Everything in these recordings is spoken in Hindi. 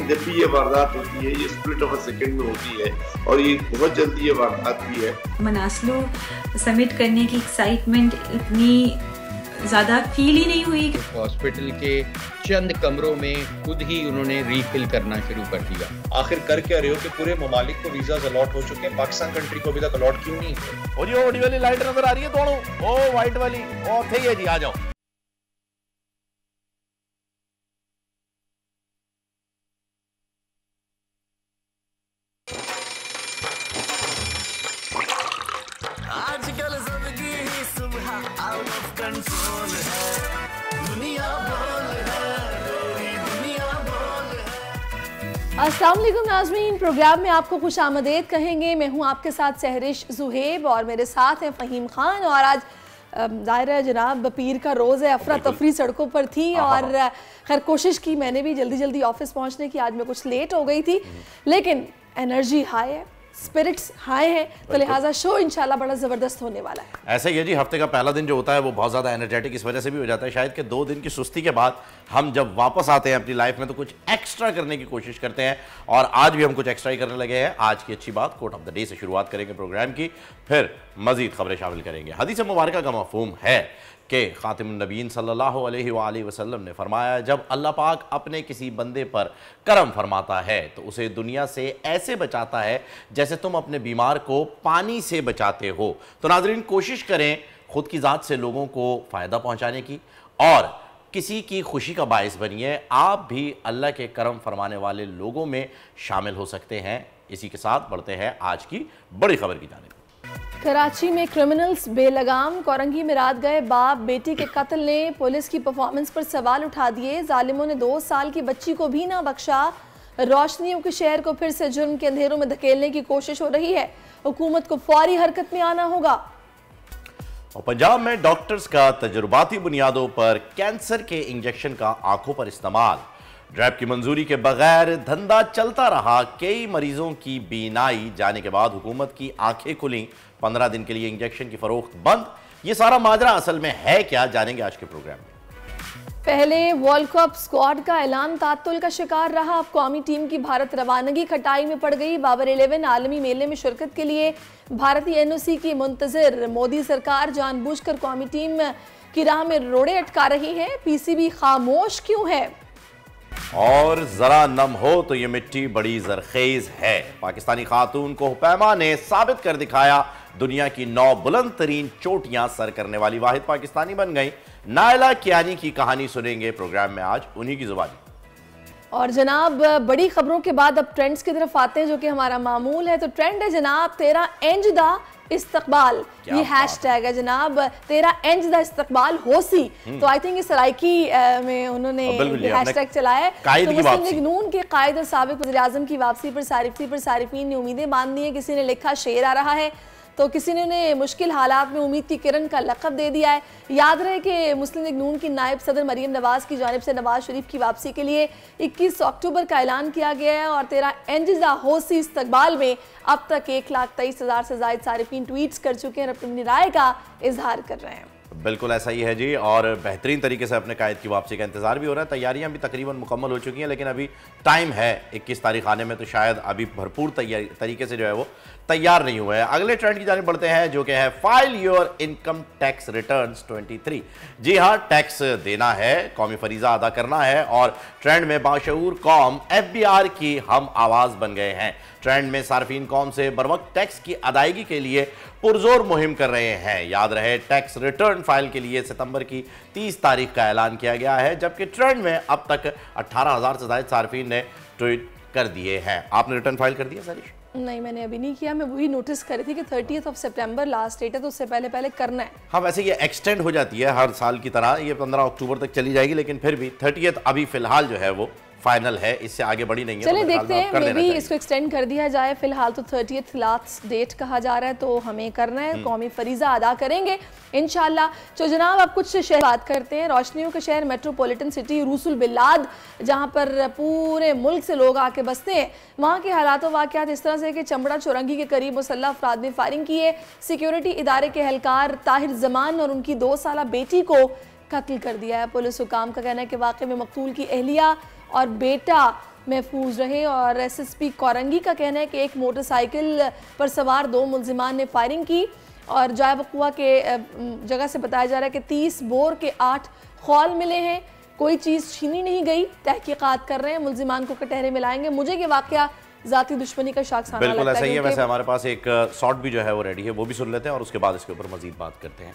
जब भी ये वारदात होती है ये स्प्लिट ऑफ अ सेकंड में होती है और ये बहुत जल्दी ये वारदात भी है। मनासलू समिट करने की एक्साइटमेंट इतनी ज़्यादा फील ही नहीं हुई। हॉस्पिटल के चंद कमरों में खुद ही उन्होंने रीफिल करना शुरू कर दिया। आखिर कर क्या रहे हो कि पूरे ममालिक को वीजाज अलॉट हो चुके हैं, पाकिस्तान कंट्री को अभी तक अलॉट क्यों नहीं है? और ये वाली लाइट नजर आ रही है दोनों, ओ व्हाइट वाली, ओ थे ये जी, आ जाओ। आजकल जिंदगी ही सुबह आउट ऑफ कंट्रोल है, दुनिया बोल है, दुनिया बोल है। अस्सलाम वालेकुम नाज़रीन, प्रोग्राम में आपको खुश आमदेद कहेंगे। मैं हूं आपके साथ सहरिश जुहेब और मेरे साथ हैं फ़हीम खान। और आज दायरा जनाब पीर का रोज़ है, अफरा तफरी सड़कों पर थी और खैर कोशिश की मैंने भी जल्दी जल्दी ऑफिस पहुंचने की। आज मैं कुछ लेट हो गई थी लेकिन एनर्जी हाई है, स्पिरिट्स हाई हैं, तो लिहाजा शो इंशाल्लाह बड़ा ज़बरदस्त होने वाला है। ऐसा ही है जी, हफ्ते का पहला दिन जो होता है वो बहुत ज़्यादा एनर्जेटिक इस वजह से भी हो जाता है शायद कि 2 दिन की सुस्ती के बाद हम जब वापस आते हैं अपनी लाइफ में तो कुछ एक्स्ट्रा करने की कोशिश करते हैं और आज भी हम कुछ एक्स्ट्रा ही करने लगे हैं। आज की अच्छी बात, कोट ऑफ द डे से शुरुआत करेंगे प्रोग्राम की, फिर मजीद खबरें शामिल करेंगे। हदीस मुबारका का मफ़हूम है कि ख़ातिमुन नबीय्यीन सल्लल्लाहु अलैहि वसल्लम ने फरमाया, जब अल्लाह पाक अपने किसी बंदे पर करम फरमाता है तो उसे दुनिया से ऐसे बचाता है जैसे तुम अपने बीमार को पानी से बचाते हो। तो नाज़रीन, कोशिश करें खुद की ज़ात से लोगों को फ़ायदा पहुँचाने की और किसी की खुशी का बायस बनिए। आप भी अल्लाह के करम फरमाने वाले लोगों में शामिल हो सकते हैं। इसी के साथ बढ़ते हैं आज की बड़ी खबर की जानिब। कराची में क्रिमिनल्स बेलगाम कोरंगी में रात गए बाप बेटी के कत्ल ने पुलिस की परफॉर्मेंस पर सवाल उठा दिए। जालिमों ने 2 साल की बच्ची को भी ना बख्शा। रोशनियों के शहर को फिर से जुर्म के अंधेरों में धकेलने की कोशिश हो रही है। हुकूमत को फौरी हरकत में आना होगा। और पंजाब में डॉक्टर्स का तजुर्बाती बुनियादों पर कैंसर के इंजेक्शन का आंखों पर इस्तेमाल। ड्रैब की मंजूरी के बगैर धंधा चलता रहा। कई मरीजों की बीनाई जाने के बाद हुकूमत की आंखें खुली। 15 दिन के लिए इंजेक्शन की फरोख्त बंद। ये सारा माजरा असल में है क्या, जानेंगे आज के प्रोग्राम में। पहले वर्ल्ड कप स्क्वाड का ऐलान तात्तुल का शिकार रहा। अब कौमी टीम की भारत रवानगी खटाई में पड़ गई। बाबर 11 आलमी मेले में शिरकत के लिए भारतीय एनओसी की मुंतजिर मोदी सरकार जानबूझकर कौमी टीम की राह में रोड़े अटका रही है। पीसीबी खामोश क्यों है? और जरा नम हो तो ये मिट्टी बड़ी जरखेज है। पाकिस्तानी खातून को हुपैमा ने साबित कर दिखाया, दुनिया की 9 बुलंद तरीन चोटियां सर करने वाली वाहिद पाकिस्तानी बन गई। नायला कियानी की कहानी सुनेंगे प्रोग्राम में आज उन्हीं की जुबानी। और जनाब बड़ी खबरों के बाद अब ट्रेंड्स की तरफ आते हैं जो कि हमारा मामूल है। तो ट्रेंड है जनाब 13 इंच दा इस्तकबाल। ये हैशटैग है जनाब 13 इंच दा इस्तकबाल होसी। तो आई थिंक सराइकी में उन्होंने हैशटैग चलाया है। तो मुस्लिम लीग नून के कायद और साबिक वज़ीर-ए-आज़म की वापसी पर सारिफीन ने उम्मीदें बांध दी हैं। किसी ने लिखा शेर आ रहा है तो किसी ने उन्हें मुश्किल हालात में उम्मीद की किरण का लक़ब दे दिया है। याद रहे कि मुस्लिम लीग नून की नायब सदर मरीम नवाज़ की जानिब से नवाज शरीफ की वापसी के लिए 21 अक्टूबर का ऐलान किया गया है और 13 इंच होसी इस्तकबाल में अब तक 1,23,000 से ज़ायद सारिफीन ट्वीट्स कर चुके हैं और अपनी राय का इजहार कर रहे हैं। बिल्कुल ऐसा ही है जी, और बेहतरीन तरीके से अपने कायद की वापसी का इंतजार भी हो रहा है। तैयारियां भी तकरीबन मुकम्मल हो चुकी हैं लेकिन अभी टाइम है 21 तारीख आने में, तो शायद अभी भरपूर तरीके से जो है वो तैयार नहीं हुए हैं। अगले ट्रेंड की जानिब बढ़ते हैं जो कि है file your income tax returns 23। जी हाँ, टैक्स देना है, कौमी फरीजा अदा करना है और ट्रेंड में बाशऊर कौम FBR की हम आवाज़ बन गए हैं। ट्रेंड में सार्फिन कौम से बरवक्त टैक्स की अदायगी के लिए पुरजोर मुहिम कर रहे हैं। याद रहे, टैक्स रिटर्न फाइल के लिए सितंबर की 30 तारीख का ऐलान किया गया है, जबकि ट्रेंड में अब तक 18,000 से ज़ायद सार्फिन ने ट्वीट कर दिए हैं। आपने रिटर्न फाइल कर दिया सरिश? नहीं, मैंने अभी नहीं किया। मैं वही नोटिस कर रही थी कि 30 सितंबर लास्ट डेट है तो उससे पहले करना है। हाँ, वैसे ये एक्सटेंड हो जाती है हर साल की तरह, ये 15 अक्टूबर तक चली जाएगी लेकिन फिर भी 30 अभी फिलहाल जो है वो फाइनल है, इससे आगे बढ़ी नहीं है। चलिए देखते हैं, मे भी इसको एक्सटेंड कर दिया जाए। फिलहाल तो 30 लास्ट डेट कहा जा रहा है तो हमें करना है, कौमी फरीजा अदा करेंगे इंशाल्लाह। तो जनाब अब कुछ शहर बात करते हैं। रोशनियों के शहर मेट्रोपॉलिटन सिटी रूसुल बिलाद, जहां पर पूरे मुल्क से लोग आके बसते हैं, वहां के हालात वाक़यात इस तरह से कि चमड़ा चौरंगी के करीब मुसल्लह अफराद ने फायरिंग की है। सिक्योरिटी इदारे के एहलकार ताहिर जमान और उनकी 2 साला बेटी को कत्ल कर दिया है। पुलिस हुकाम का कहना है कि वाक़े में मकतूल की अहलिया और बेटा महफूज रहे। और SSP कोरंगी का कहना है कि एक मोटरसाइकिल पर सवार 2 मुल्जिमान ने फायरिंग की और जाए वक़ुआ के जगह से बताया जा रहा है कि 30 बोर के 8 खौल मिले हैं, कोई चीज़ छीनी नहीं गई। तहकीकात कर रहे हैं, मुल्जिमान को कटहरे में लाएंगे। मुझे ये वाक़या ज़ाती दुश्मनी का शाखसाना लगता है। बिल्कुल ऐसा ही है। वैसे हमारे पास एक शॉट भी जो है वो रेडी है, वो भी सुन लेते हैं और उसके बाद इसके ऊपर मजीद बात करते हैं।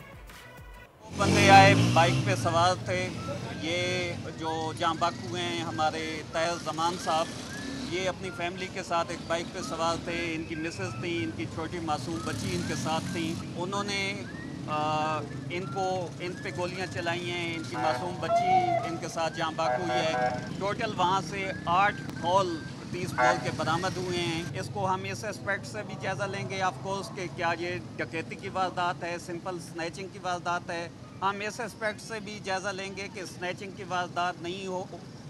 बंदे आए, बाइक पे सवार थे। ये जो जांबाकू हैं हमारे तैयब जमान साहब, ये अपनी फैमिली के साथ एक बाइक पे सवार थे। इनकी मिसेस थी, इनकी छोटी मासूम बच्ची इनके साथ थी। उन्होंने इन पे गोलियां चलाई हैं। इनकी मासूम बच्ची इनके साथ जांबाकू हुई है। टोटल वहाँ से 8 खौल 30 बोल के बरामद हुए हैं। इसको हम इस एस्पेक्ट से भी जायज़ा लेंगे ऑफ कोर्स कि क्या ये डकैती की वारदात है, सिंपल स्नैचिंग की वारदात है। हम इस एस्पेक्ट से भी जायज़ा लेंगे कि स्नैचिंग की वारदात नहीं हो,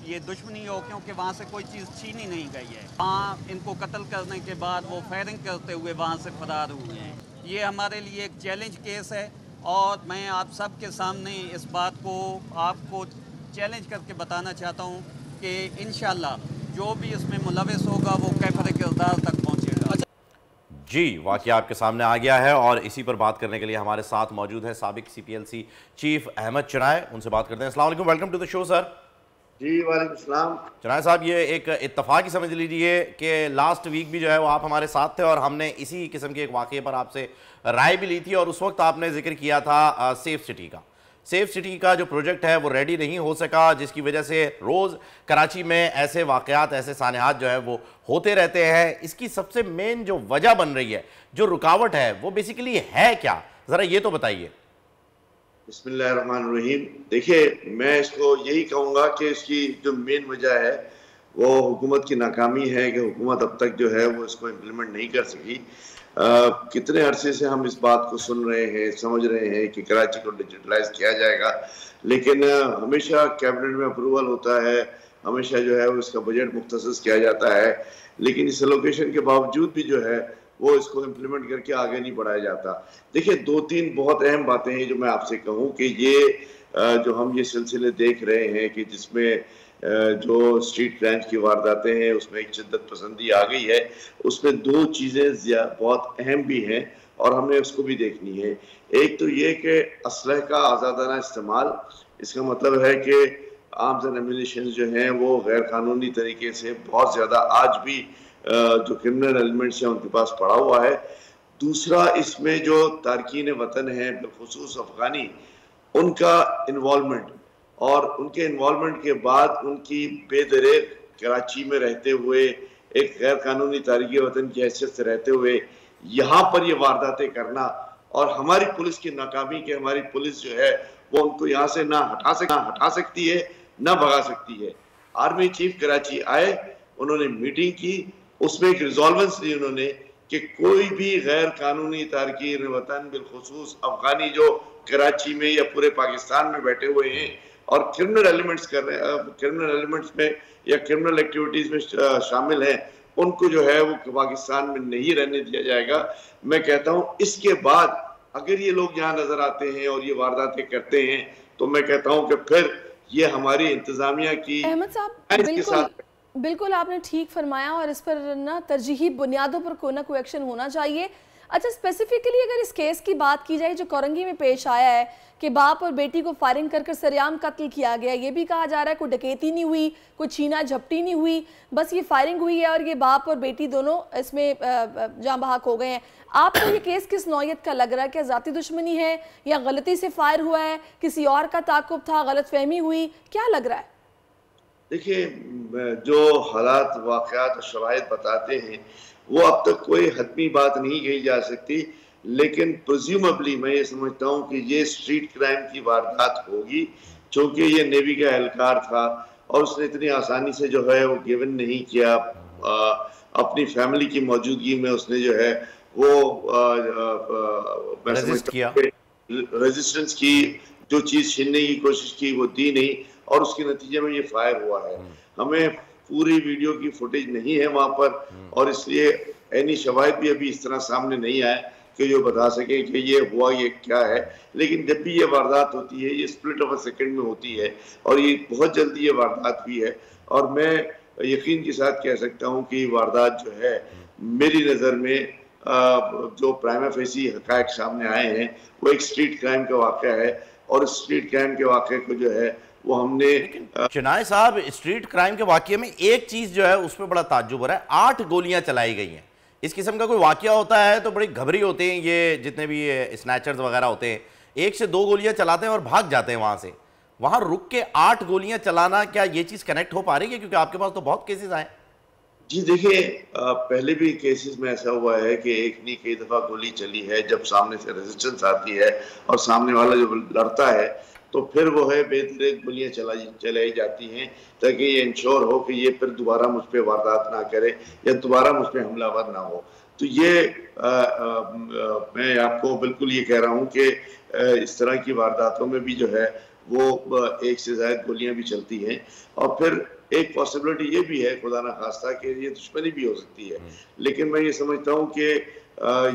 ये दुश्मनी हो, क्योंकि वहाँ से कोई चीज़ छीनी नहीं गई है। वहाँ इनको कत्ल करने के बाद वो फायरिंग करते हुए वहाँ से फरार हुए हैं। ये हमारे लिए एक चैलेंज केस है और मैं आप सब के सामने इस बात को आपको चैलेंज करके बताना चाहता हूँ कि इंशाल्लाह जो भी इसमें मुलविस होगा वो कैफर किरदार तक पहुँचेगा। जी, वाक़या आपके सामने आ गया है और इसी पर बात करने के लिए हमारे साथ मौजूद है साबिक CPLC चीफ अहमद चनाय। उनसे बात करते हैं। अस्सलाम वालेकुम, welcome to the show sir. जी वालेकुम सलाम। चनाय साहब, ये एक इत्तफाक ही समझ लीजिए कि लास्ट वीक भी जो है वो आप हमारे साथ थे और हमने इसी किस्म के एक वाक़े पर आपसे राय भी ली थी और उस वक्त आपने जिक्र किया था सेफ सिटी का। सेफ सिटी का जो प्रोजेक्ट है वो रेडी नहीं हो सका, जिसकी वजह से रोज़ कराची में ऐसे वाक़यात, ऐसे सानहात जो है वो होते रहते हैं। इसकी सबसे मेन जो वजह बन रही है, जो रुकावट है, वो बेसिकली है क्या, ज़रा ये तो बताइए। बिस्मिल्लाहिर्रहमानिर्रहीम। देखिए, मैं इसको यही कहूँगा कि इसकी जो मेन वजह है वो हुकूमत की नाकामी है कि हुकूमत अब तक जो है वो इसको इम्प्लीमेंट नहीं कर सकी। कितने अरसे से हम इस बात को सुन रहे हैं, समझ रहे हैं कि कराची को डिजिटलाइज किया जाएगा, लेकिन हमेशा कैबिनेट में अप्रूवल होता है, हमेशा जो है वो इसका बजट मुख्तसस किया जाता है, लेकिन इस एलोकेशन के बावजूद भी जो है वो इसको इम्प्लीमेंट करके आगे नहीं बढ़ाया जाता। देखिए, 2-3 बहुत अहम बातें हैं जो मैं आपसे कहूँ कि ये जो हम ये सिलसिले देख रहे हैं कि जिसमें जो स्ट्रीट क्राइम्स की वारदातें हैं उसमें एक शिद्दत पसंदी आ गई है, उसमें 2 चीज़ें बहुत अहम भी हैं और हमने उसको भी देखनी है। एक तो ये कि असलह का आज़ादाना इस्तेमाल, इसका मतलब है कि आर्म्स एंड एम्यूनिशन जो हैं वो गैर कानूनी तरीके से बहुत ज़्यादा आज भी जो क्रिमिनल एलिमेंट्स हैं उनके पास पड़ा हुआ है। दूसरा, इसमें जो तारकीन वतन हैं बिलखुसूस अफगानी, उनका इन्वॉल्वमेंट और उनके इन्वॉल्वमेंट के बाद उनकी बेदरेग कराची में रहते हुए, एक गैर कानूनी तारकीन वतन की हैसियत से रहते हुए यहाँ पर ये वारदातें करना और हमारी पुलिस की नाकामी कि हमारी पुलिस जो है वो उनको यहाँ से ना हटा सकती है ना भगा सकती है। आर्मी चीफ कराची आए, उन्होंने मीटिंग की, उसमें एक रिजॉल्वेंस ली उन्होंने कि कोई भी गैर कानूनी तारकीन वतन बिलखुसूस अफगानी जो कराची में या पूरे पाकिस्तान में बैठे हुए हैं और क्रिमिनल एलिमेंट्स कर रहे हैं, क्रिमिनल एलिमेंट्स में या क्रिमिनल एक्टिविटीज में शामिल हैं, उनको जो है वो पाकिस्तान में नहीं रहने दिया जाएगा। मैं कहता हूँ इसके बाद अगर ये लोग यहाँ नजर आते हैं और ये वारदातें करते हैं तो मैं कहता हूँ कि फिर ये हमारी इंतजामिया की अहमद साहब बिल्कुल आपने ठीक फरमाया और इस पर ना तरजीही बुनियादों पर कोई ना कोई एक्शन होना चाहिए। अच्छा, स्पेसिफिकली अगर इस केस की बात की जाए जो कोरंगी में पेश आया है कि बाप और बेटी को फायरिंग कर सरेआम कत्ल किया गया, ये भी कहा जा रहा है कोई डकैती नहीं हुई, कोई छीना झपटी नहीं हुई, बस ये फायरिंग हुई है और ये बाप और बेटी दोनों इसमें जाँ बहक हो गए हैं। आपको ये केस किस नौयत का लग रहा है? क्या ज़ाती दुश्मनी है या गलती से फायर हुआ है, किसी और का ताक़ुब था, गलत फहमी हुई, क्या लग रहा है? देखिए, जो हालात, वाक़यात और शवाहिद बताते हैं वो अब तक कोई हतमी बात नहीं कही जा सकती, लेकिन प्रिज्यूमेबली मैं ये समझता हूँ कि ये स्ट्रीट क्राइम की वारदात होगी, क्योंकि ये नेवी का एहलकार था और उसने इतनी आसानी से जो है वो गिवन नहीं किया। अपनी फैमिली की मौजूदगी में उसने जो है वो रेजिस्टेंस की, जो चीज़ छीनने की कोशिश की वो दी नहीं और उसके नतीजे में ये फायर हुआ है। हमें पूरी वीडियो की फुटेज नहीं है वहाँ पर और इसलिए ऐनी शवाहिद भी अभी इस तरह सामने नहीं आए कि जो बता सके कि ये हुआ, ये क्या है। लेकिन जब भी ये वारदात होती है ये स्प्लिट ऑफ अ सेकंड में होती है और ये बहुत जल्दी ये वारदात हुई है। और मैं यकीन के साथ कह सकता हूँ कि वारदात जो है मेरी नज़र में जो प्राइमा फेसी हक़ाइक़ सामने आए हैं वो एक स्ट्रीट क्राइम का वाक़या है, और स्ट्रीट क्राइम के वाक़े को जो है वो हमने चिनाय साहब, स्ट्रीट क्राइम के वाक़ये में एक चीज़ जो है उस पर बड़ा ताज्जुब हो रहा है, 8 गोलियां चलाई गई हैं। इस किस्म का कोई वाक़या होता है तो बड़ी घबरी होते हैं ये जितने भी स्नैचर्स वगैरह होते हैं, 1 से 2 गोलियां चलाते हैं और भाग जाते हैं वहाँ से। वहाँ रुक के 8 गोलियां चलाना, क्या ये चीज़ कनेक्ट हो पा रही है? क्योंकि आपके पास तो बहुत केसेस आए। जी देखिए, पहले भी केसेस में ऐसा हुआ है कि एक नहीं कई दफ़ा गोली चली है जब सामने से रेजिस्टेंस आती है और सामने वाला जो लड़ता है तो फिर वो है बेतरे गोलियां चलाई जाती हैं ताकि ये इंश्योर हो कि ये फिर दोबारा मुझ पर वारदात ना करे या दोबारा मुझ पर हमलावर ना हो। तो ये मैं आपको बिल्कुल ये कह रहा हूँ कि इस तरह की वारदातों में भी जो है वो 1 से ज़्यादा गोलियां भी चलती हैं, और फिर एक पॉसिबिलिटी ये भी है खुदा ना खास्ता कि ये दुश्मनी भी हो सकती है, लेकिन मैं ये समझता हूँ कि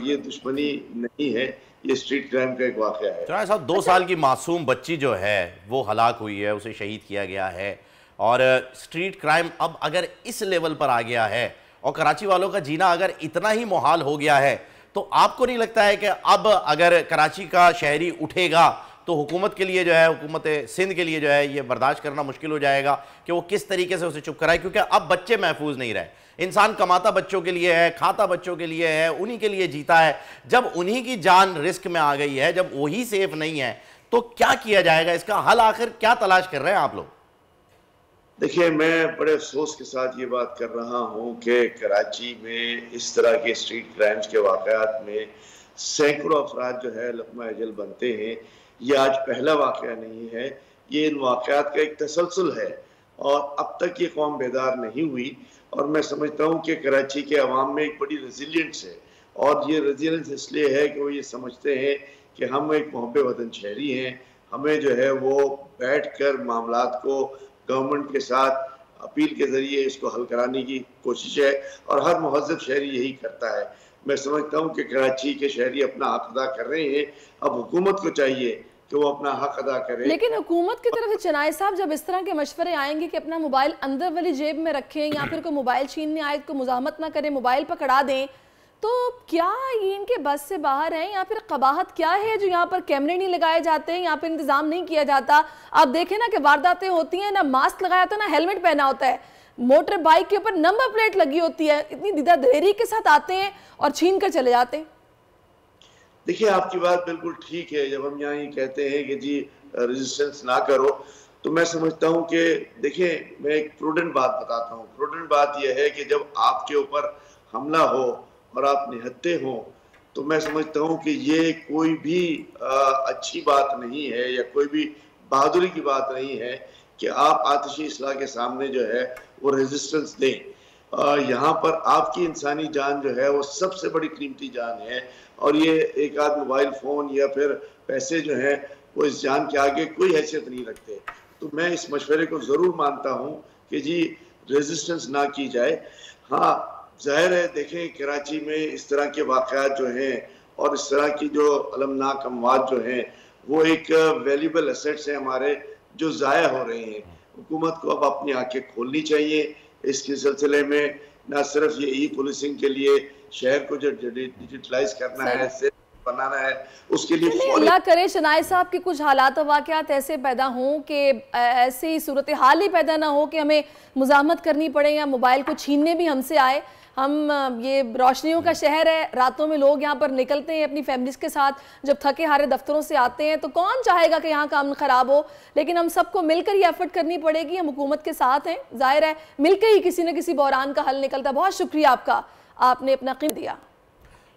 ये दुश्मनी नहीं है, ये स्ट्रीट क्राइम का एक वाक़या है। चिनाय साहब, 2 साल की मासूम बच्ची जो है वो हलाक हुई है, उसे शहीद किया गया है, और स्ट्रीट क्राइम अब अगर इस लेवल पर आ गया है और कराची वालों का जीना अगर इतना ही मुहाल हो गया है, तो आपको नहीं लगता है कि अब अगर कराची का शहरी उठेगा तो हुकूमत के लिए जो है, हुकूमत सिंध के लिए जो है ये बर्दाश्त करना मुश्किल हो जाएगा कि वो किस तरीके से उसे चुप कराए? क्योंकि अब बच्चे महफूज नहीं रहे। इंसान कमाता बच्चों के लिए है, खाता बच्चों के लिए है, उन्हीं के लिए जीता है। जब उन्हीं की जान रिस्क में आ गई है, जब वही सेफ नहीं है, तो क्या किया जाएगा? इसका हल आखिर क्या तलाश कर रहे हैं आप लोग? देखिए, मैं बड़े अफसोस के साथ ये बात कर रहा हूँ कि कराची में इस तरह के स्ट्रीट क्राइम्स के वाक़यात में सैकड़ों अफराद जो है लक़्मा अजल बनते हैं। ये आज पहला वाक़या नहीं है, ये इन वाक़यात का एक तसलसल है, और अब तक ये कौम बेदार नहीं हुई। और मैं समझता हूँ कि कराची के अवाम में एक बड़ी रेजिलियंस है, और ये रेजिलियंस इसलिए है कि वो ये समझते हैं कि हम एक मोहब्बे वतन शहरी हैं, हमें जो है वो बैठ कर मामलात को गवर्नमेंट के साथ अपील के ज़रिए इसको हल कराने की कोशिश है, और हर महज़्ज़ब शहरी यही करता है। मैं समझता हूँ कि कराची के शहरी अपना हक अदा कर रहे हैं, अब हुकूमत को चाहिए कि वो अपना हक अदा करे। लेकिन हुकूमत की तरफ से चिनाय साहब जब इस तरह के मशवरे आएंगे कि अपना मोबाइल अंदर वाली जेब में रखें या फिर कोई मोबाइल छीनने आए तो मुजाहमत ना करें, मोबाइल पकड़ा दें, तो क्या ये इनके बस से बाहर है, या फिर कबाहत क्या है जो यहाँ पर कैमरे नहीं लगाए जाते हैं, यहाँ पर इंतजाम नहीं किया जाता? आप देखें ना कि वारदातें होती हैं, ना मास्क लगाया होता है ना हेलमेट पहना होता है, मोटर बाइक के ऊपर नंबर प्लेट लगी होती है, इतनी दीदादेरी के साथ आते हैं और छीन कर चले जाते हैं। देखिए, आपकी बात बिल्कुल ठीक है। जब हम यहाँ ये कहते हैं कि जी रेजिस्टेंस ना करो, तो मैं समझता हूँ कि देखिए, मैं एक प्रूडेंट बात बताता हूँ। प्रूडेंट बात यह है कि जब आपके ऊपर हमला हो और आप निहत्ते हों, तो मैं समझता हूँ कि ये कोई भी अच्छी बात नहीं है या कोई भी बहादुरी की बात नहीं है कि आप आतिशी इस्लाह के सामने जो है वो रेजिस्टेंस दें। यहाँ पर आपकी इंसानी जान जो है वो सबसे बड़ी कीमती जान है, और ये एक आध मोबाइल फ़ोन या फिर पैसे जो हैं वो इस जान के आगे कोई हैसियत नहीं रखते। तो मैं इस मशवरे को ज़रूर मानता हूँ कि जी रेजिस्टेंस ना की जाए। हाँ, जाहिर है, देखें कराची में इस तरह के वाक़यात जो हैं और इस तरह की जो अलमनाक अमवात जो हैं वो एक वैल्यूबल एसेट्स हैं हमारे, जो ज़ाया हो रहे हैं। हुकूमत को अब अपनी आंखें खोलनी चाहिए इसके सिलसिले में, ना सिर्फ ये ई पुलिसिंग के लिए शहर को जो डिजिटलाइज करना है, बनाना है, उसके लिए अल्लाह करे चिनाय साहब की कुछ हालात वाक़यात ऐसे पैदा हों कि ऐसी सूरत हाल ही पैदा ना हो कि हमें मुज़ाहमत करनी पड़े या मोबाइल को छीनने भी हमसे आए। हम ये रोशनियों का शहर है, रातों में लोग यहाँ पर निकलते हैं अपनी फैमिलीज़ के साथ, जब थके हारे दफ्तरों से आते हैं तो कौन चाहेगा कि यहाँ काम ख़राब हो, लेकिन हम सबको मिलकर ये एफर्ट करनी पड़ेगी। हम हुकूमत के साथ हैं, जाहिर है मिलकर ही किसी न किसी बहरान का हल निकलता है। बहुत शुक्रिया आपका, आपने अपना कीमत दिया।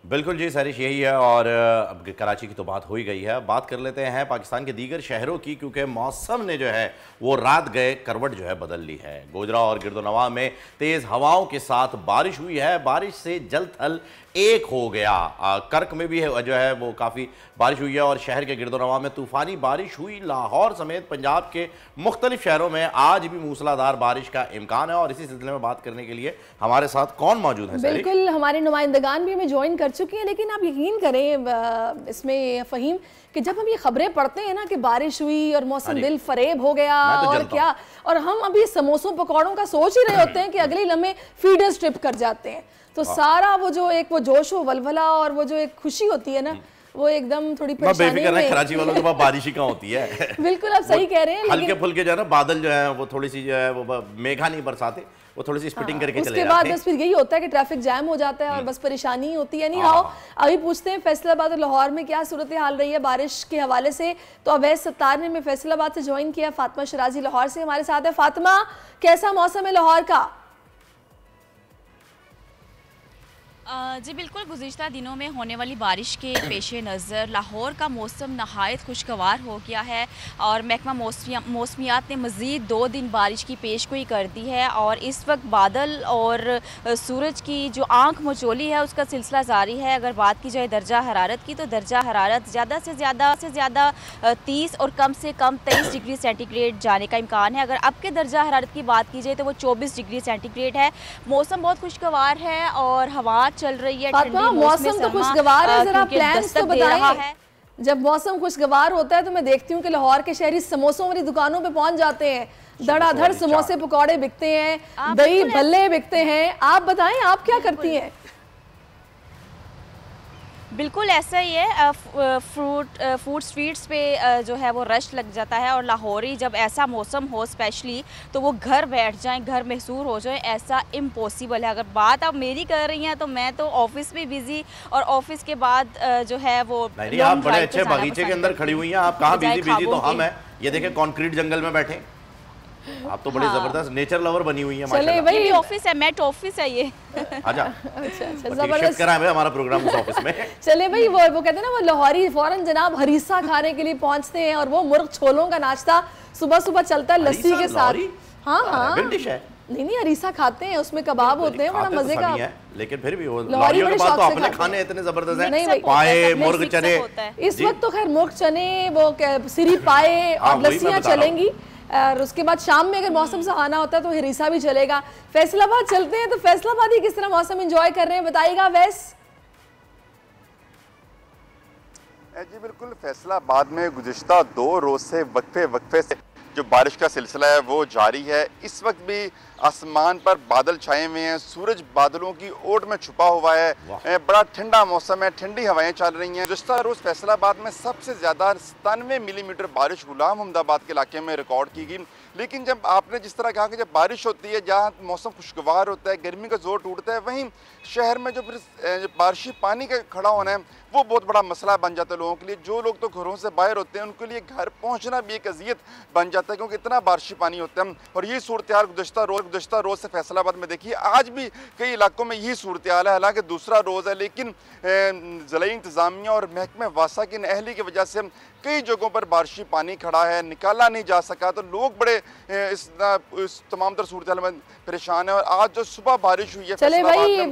बिल्कुल जी सारिश, यही है। और अब कराची की तो बात हो ही गई है, बात कर लेते हैं पाकिस्तान के दीगर शहरों की, क्योंकि मौसम ने जो है वो रात गए करवट जो है बदल ली है। गोजरा और गिरदोनवा में तेज़ हवाओं के साथ बारिश हुई है, बारिश से जल थल एक हो गया। कर्क में भी जो है वो काफ़ी बारिश हुई है और शहर के गिरदोनवा में तूफ़ानी बारिश हुई। लाहौर समेत पंजाब के मुख्तलिफ शहरों में आज भी मूसलाधार बारिश का इम्कान है। और इसी सिलसिले में बात करने के लिए हमारे साथ कौन मौजूद है? बिल्कुल, हमारे नुमाइंदगान भी हमें ज्वाइन कर कर चुकी हैं, लेकिन आप यकीन करें इसमें फ़हीम कि जब हम ये खबरें पढ़ते हैं ना कि बारिश हुई और मौसम दिल फरेब हो गया और क्या, और हम अभी समोसों पकौड़ों का सोच ही रहे होते हैं कि अगले लम्हे फीडर्स ट्रिप कर जाते हैं, तो सारा वो जो एक वो जोश व वलवला और वो जो एक खुशी होती है ना, वो एकदम थोड़ी परेशानी में। कराची वालों के पास बारिश ही कहाँ होती है। बिल्कुल आप सही कह रहे हैं, हल्के फुल्के जो है ना बादल जो है वो थोड़ी सी जो है वो मेघा नहीं बरसाते, वो थोड़ी सी स्पिटिंग करके चले जाते हैं। उसके बाद बस फिर यही होता है कि ट्रैफिक जैम हो जाता है और बस परेशानी होती है। नहीं आओ अभी पूछते हैं फैसलाबाद और लाहौर में क्या सूरत हाल रही है बारिश के हवाले से। तो अवैस सत्तार ने फैसलाबाद से ज्वाइन किया, फातिमा शराजी लाहौर से हमारे साथ है। फातिमा, कैसा मौसम है लाहौर का? जी बिल्कुल, गुज़िश्ता दिनों में होने वाली बारिश के पेश नज़र लाहौर का मौसम नहायत खुशगवार हो गया है और महकमा मौसमियात ने मज़ीद 2 दिन बारिश की पेशगोई कर दी है और इस वक्त बादल और सूरज की जो आंख मचोली है उसका सिलसिला जारी है। अगर बात की जाए दर्जा हरारत की, तो दर्जा हरारत ज़्यादा से ज़्यादा 30 और कम से कम 23 डिग्री सेंटीग्रेड जाने का इम्कान है। अगर अब के दर्जा हरारत की बात की जाए तो वो 24 डिग्री सेंटीग्रेड है। मौसम बहुत खुशगवार है और हवा चल रही है। मौसम तो खुशगवार है, जरा प्लान्स तो बताएं। जब मौसम खुशगवार होता है तो मैं देखती हूँ कि लाहौर के शहरी समोसों वाली दुकानों पे पहुंच जाते हैं, धड़ाधड़ समोसे पकौड़े बिकते हैं, दही भल्ले बिकते हैं। आप बताएं, आप क्या करती हैं? बिल्कुल ऐसा ही है, फूड स्ट्रीट्स पे जो है वो रश लग जाता है और लाहौरी जब ऐसा मौसम हो स्पेशली तो वो घर बैठ जाएं, घर महसूर हो जाए, ऐसा इम्पॉसिबल है। अगर बात आप मेरी कर रही हैं तो मैं तो ऑफिस में बिजी और ऑफिस के बाद जो है वो नहीं, आप बड़े अच्छे बगीचे के अंदर खड़ी हुई हैं, आप कहाँ बिजी तो हम हैं। ये देखें कंक्रीट जंगल में बैठे, आप तो बड़ी जबरदस्त नेचर लवर बनी हुई है माशाल्लाह। चले भाई, ऑफिस है, मेट ऑफिस है ये। आजा। अच्छा जबरदस्त करा है हमारा प्रोग्राम उस ऑफिस में। चले भाई, वो कहते हैं ना वो लाहौरी फौरन जनाब हरीसा खाने के लिए पहुंचते हैं और वो मुर्ग छोलों का नाश्ता सुबह सुबह चलता है लस्सी के साथ। हाँ नहीं हरीसा खाते हैं, उसमें कबाब होते हैं, बड़ा मजे का। लेकिन फिर भी वो लाहौरियों के पास तो अपने खाने इतने जबरदस्त हैं, पाए मुर्ग चने। इस वक्त तो खैर मुर्ग चने, वो सिरी पाए और लस्सियां चलेंगी और उसके बाद शाम में अगर मौसम सुहाना होता है तो हिरीसा भी चलेगा। फैसलाबाद चलते हैं, तो फैसलाबाद ही किस तरह मौसम एंजॉय कर रहे हैं बताइएगा वैस। जी बिल्कुल, फैसलाबाद में गुज़िश्ता 2 रोज से वक्फे से जो बारिश का सिलसिला है वो जारी है। इस वक्त भी आसमान पर बादल छाए हुए हैं, सूरज बादलों की ओट में छुपा हुआ है, बड़ा ठंडा मौसम है, ठंडी हवाएं चल रही हैं। गुज़िश्ता रोज़ फैसलाबाद में सबसे ज़्यादा 97 मिलीमीटर बारिश गुलाम अहमदाबाद के इलाके में रिकॉर्ड की गई। लेकिन जब आपने जिस तरह कहा कि जब बारिश होती है, जहाँ मौसम खुशगवार होता है, गर्मी का जोर टूटता है, वहीं शहर में जो बारिशी पानी का खड़ा होना है वो बहुत बड़ा मसला बन जाता है लोगों के लिए। जो लोग तो घरों से बाहर होते हैं उनके लिए घर पहुँचना भी एक अजियत बन जाता है, क्योंकि इतना बारिशी पानी होता है। और ये सूरत हाल गुज़िश्ता रोज़ से फैसलाबाद में देखिए, आज भी कई इलाकों में यही सूरत हाल है। हालांकि दूसरा रोज़ है, लेकिन ज़िला इंतज़ामिया और महकमे वासा की नाअहली की वजह से कई जगहों पर बारिशी पानी खड़ा है, निकाला नहीं जा सका, तो लोग बड़े इस तमाम तर सूरत हाल में परेशान है। और आज जो सुबह बारिश हुई है, चले भाई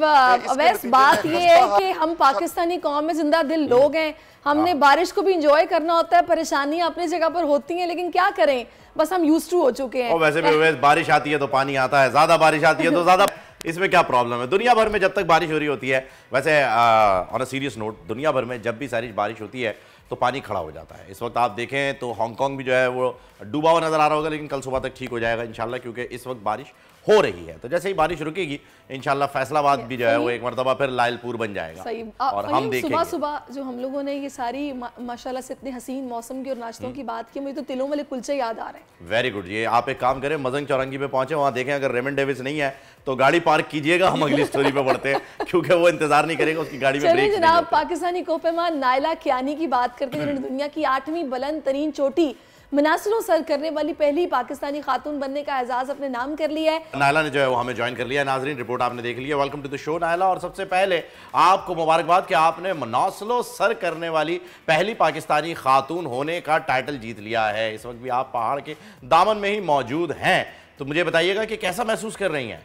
वैसे बात ये है कि हम पाकिस्तानी कौम में जिंदा दिल लोग हैं, हमने बारिश को भी इंजॉय करना होता है, परेशानियां अपनी जगह पर होती हैं, लेकिन क्या करें, बस हम यूज्ड टू हो चुके हैं। वैसे भी बारिश आती है तो पानी आता है, ज्यादा बारिश आती है तो ज्यादा, इसमें क्या प्रॉब्लम है? दुनिया भर में जब तक बारिश हो रही होती है, वैसे ऑन अ सीरियस नोट, दुनिया भर में जब भी सारी बारिश होती है तो पानी खड़ा हो जाता है। इस वक्त आप देखें तो हांगकांग भी जो है वो डूबा हुआ नजर आ रहा होगा, लेकिन कल सुबह तक ठीक हो जाएगा इंशाल्लाह, क्योंकि इस वक्त बारिश हो रही है। तो जैसे ही बारिश रुकेगी इंशाल्लाह फैसलाबाद भी जो है वो एक मरतबा फिर लायलपुर बन जाएगा। और हम देखेंगे सुबह सुबह जो हम लोगों ने ये सारी माशाल्लाह से इतने हसीन मौसम की और नाश्तों की बात की, मुझे तो तिलों वाले कुलचे याद आ रहे हैं। Very good. ये आप एक काम करें, मजंग चौरंगी पे पहुंचे, वहां देखें अगर रेमंड डेविस नहीं है तो गाड़ी पार्क कीजिएगा, हम अगली स्टोरी पे बढ़ते हैं, क्योंकि वो इंतजार नहीं करेगा, उसकी गाड़ी में ब्रेक। जनाब, पाकिस्तानी कोपेमान नायला कियानी की बात करते हैं, जिन्होंने दुनिया की 8वीं बुलंद तरीन चोटी मनासिलों सर करने वाली पहली पाकिस्तानी खातून बनने का एजाज अपने नाम कर लिया है। नायला ने जो है वो हमें ज्वाइन कर लिया है। नाजरीन, रिपोर्ट आपने देख लिया। Welcome to the show Naila. और सबसे पहले आपको मुबारकबाद कि आपने मनासिलों सर करने वाली पहली पाकिस्तानी खातून होने का टाइटल जीत लिया है। इस वक्त भी आप पहाड़ के दामन में ही मौजूद हैं, तो मुझे बताइएगा कि कैसा महसूस कर रही हैं?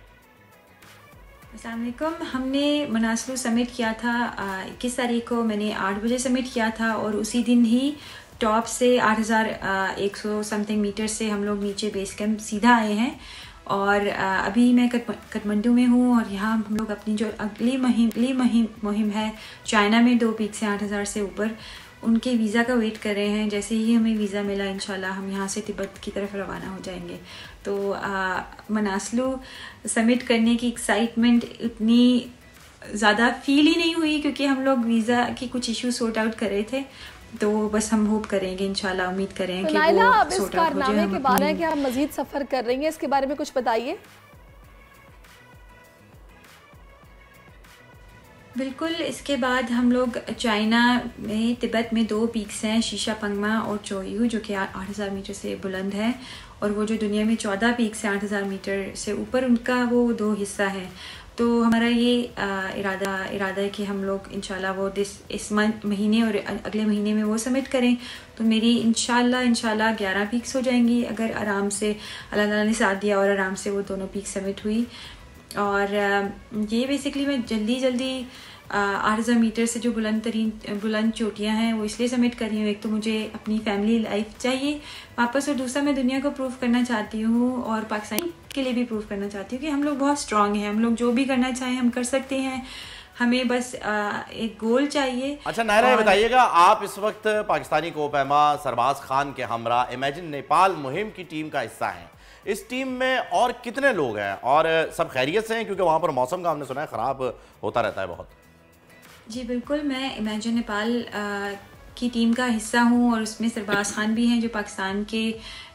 अस्सलाम वालेकुम। हमने मनासिलों सबमिट किया था 21 तारीख को, मैंने 8 बजे सबमिट किया था और उसी दिन ही टॉप से 8100 समथिंग मीटर से हम लोग नीचे बेस कैंप सीधा आए हैं और अभी मैं काठमांडू में हूँ और यहाँ हम लोग अपनी जो अगली मुहिम है चाइना में 2 पीक से 8,000 से ऊपर, उनके वीज़ा का वेट कर रहे हैं। जैसे ही हमें वीज़ा मिला इंशाल्लाह हम यहाँ से तिब्बत की तरफ रवाना हो जाएंगे। तो मनासलू समिट करने की एक्साइटमेंट इतनी ज़्यादा फील ही नहीं हुई क्योंकि हम लोग वीज़ा की कुछ इशू सॉर्ट आउट कर रहे थे। तो बस हम होप करेंगे इंशाल्लाह, उम्मीद करें कि नाइला, वो अब इस सॉर्ट आउट हो जाए। कारनामे के बारे में कि आप मजीद सफ़र कर रही हैं, इसके बारे में कुछ बताइए। बिल्कुल, इसके बाद हम लोग चाइना में तिब्बत में 2 पीक्स हैं, शीशा पंगमा और चोयू, जो कि 8,000 मीटर से बुलंद है, और वो जो दुनिया में 14 पीक्स हैं 8,000 मीटर से ऊपर, उनका वो 2 हिस्सा है। तो हमारा ये इरादा है कि हम लोग इंशाल्लाह वो इस महीने और अगले महीने में वो सबमिट करें। तो मेरी इंशाल्लाह 11 पीक्स हो जाएंगी अगर आराम से अल्लाह ताला ने साथ दिया और आराम से वो दोनों पीक सबमिट हुई। और ये बेसिकली मैं जल्दी 8,000 मीटर से जो बुलंद चोटियाँ हैं वो इसलिए सबमिट कर रही हूँ। एक तो मुझे अपनी फैमिली लाइफ चाहिए वापस, और दूसरा मैं दुनिया को प्रूव करना चाहती हूँ और पाकिस्तान के लिए भी प्रूव करना चाहती हूँ कि हम लोग बहुत स्ट्रांग हैं, हम लोग जो भी करना चाहें हम कर सकते हैं, हमें बस एक गोल चाहिए। अच्छा नायरा, बताइएगा, आप इस वक्त पाकिस्तानी कोपहमा सरबाज खान के हमरा इमेजिन नेपाल मुहिम की टीम का हिस्सा हैं। इस टीम में और कितने लोग हैं और सब खैरियत से हैं? क्योंकि वहाँ पर मौसम का हमने सुना है ख़राब होता रहता है बहुत। जी बिल्कुल, मैं इमेजिन नेपाल की टीम का हिस्सा हूँ और उसमें सरबाज खान भी हैं जो पाकिस्तान के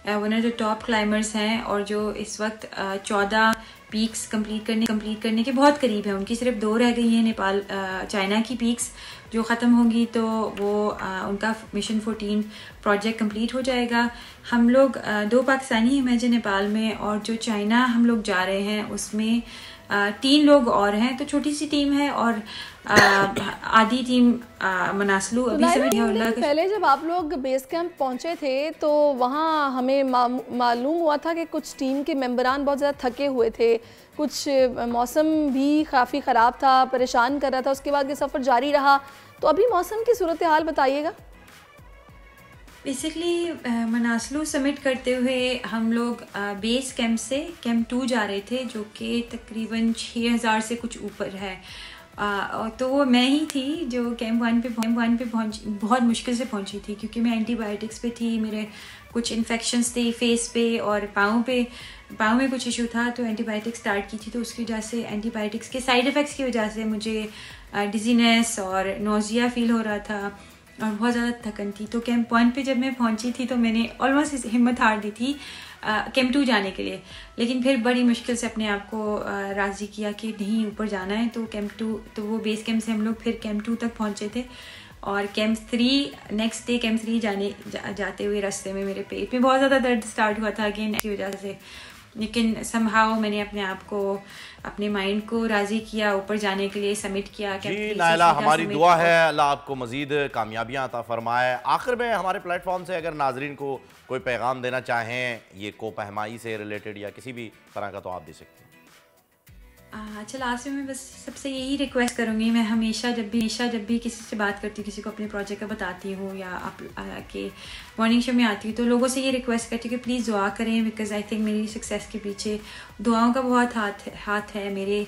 one of the top climbers हैं और जो इस वक्त 14 पीक्स कंप्लीट करने के बहुत करीब है। उनकी सिर्फ 2 रह गई हैं नेपाल चाइना की पीक्स, जो ख़त्म होंगी तो वो उनका मिशन 14 प्रोजेक्ट कंप्लीट हो जाएगा। हम लोग 2 पाकिस्तानी इमेजिन नेपाल में, और जो चाइना हम लोग जा रहे हैं उसमें 3 लोग और हैं। तो छोटी सी टीम है और आधी टीम मनासलू अभी से। पहले जब आप लोग बेस कैंप पहुंचे थे तो वहाँ हमें मालूम हुआ था कि कुछ टीम के मेंबरान बहुत ज़्यादा थके हुए थे, कुछ मौसम भी काफ़ी ख़राब था, परेशान कर रहा था। उसके बाद ये सफ़र जारी रहा, तो अभी मौसम की सूरत हाल बताइएगा। बेसिकली मनासलू सबमिट करते हुए हम लोग बेस कैंप से कैंप 2 जा रहे थे, जो कि तकरीबन 6,000 से कुछ ऊपर है। तो वो मैं ही थी जो कैंप 1 पे पहुंची, बहुत मुश्किल से पहुंची थी क्योंकि मैं एंटीबायोटिक्स पे थी, मेरे कुछ इन्फेक्शंस थे फेस पे और पाँव में कुछ इशू था, तो एंटीबायोटिक्स स्टार्ट की थी। तो उसकी वजह से एंटीबायोटिक्स के साइड इफ़ेक्ट्स की वजह से मुझे डिजीनेस और नोज़िया फील हो रहा था और बहुत ज़्यादा थकन थी। तो कैंप 1 पे जब मैं पहुंची थी तो मैंने ऑलमोस्ट हिम्मत हार दी थी कैंप 2 जाने के लिए, लेकिन फिर बड़ी मुश्किल से अपने आप को राज़ी किया कि नहीं ऊपर जाना है। तो कैंप 2, तो वो बेस कैंप से हम लोग फिर कैंप 2 तक पहुंचे थे। और कैंप 3 नेक्स्ट डे कैंप 3 जाते हुए रास्ते में मेरे पेट में बहुत ज़्यादा दर्द स्टार्ट हुआ था अगेन की वजह से, लेकिन समहाउ मैंने अपने आप को, अपने माइंड को राज़ी किया ऊपर जाने के लिए, सबमिट किया। जी नायला, हमारी दुआ है अल्लाह आपको मज़ीद कामयाबियाँ अता फरमाए। आखिर में हमारे प्लेटफॉर्म से अगर नाजरीन को कोई पैगाम देना चाहें ये कोपहमाई से रिलेटेड या किसी भी तरह का, तो आप दे सकते हैं। अच्छा, लास्ट में मैं बस सबसे यही रिक्वेस्ट करूँगी, मैं हमेशा जब भी किसी से बात करती हूँ, किसी को अपने प्रोजेक्ट का बताती हूँ या आप के मॉर्निंग शो में आती हूँ, तो लोगों से ये रिक्वेस्ट करती हूँ कि प्लीज़ दुआ करें, बिकॉज आई थिंक मेरी सक्सेस के पीछे दुआओं का बहुत हाथ है, मेरे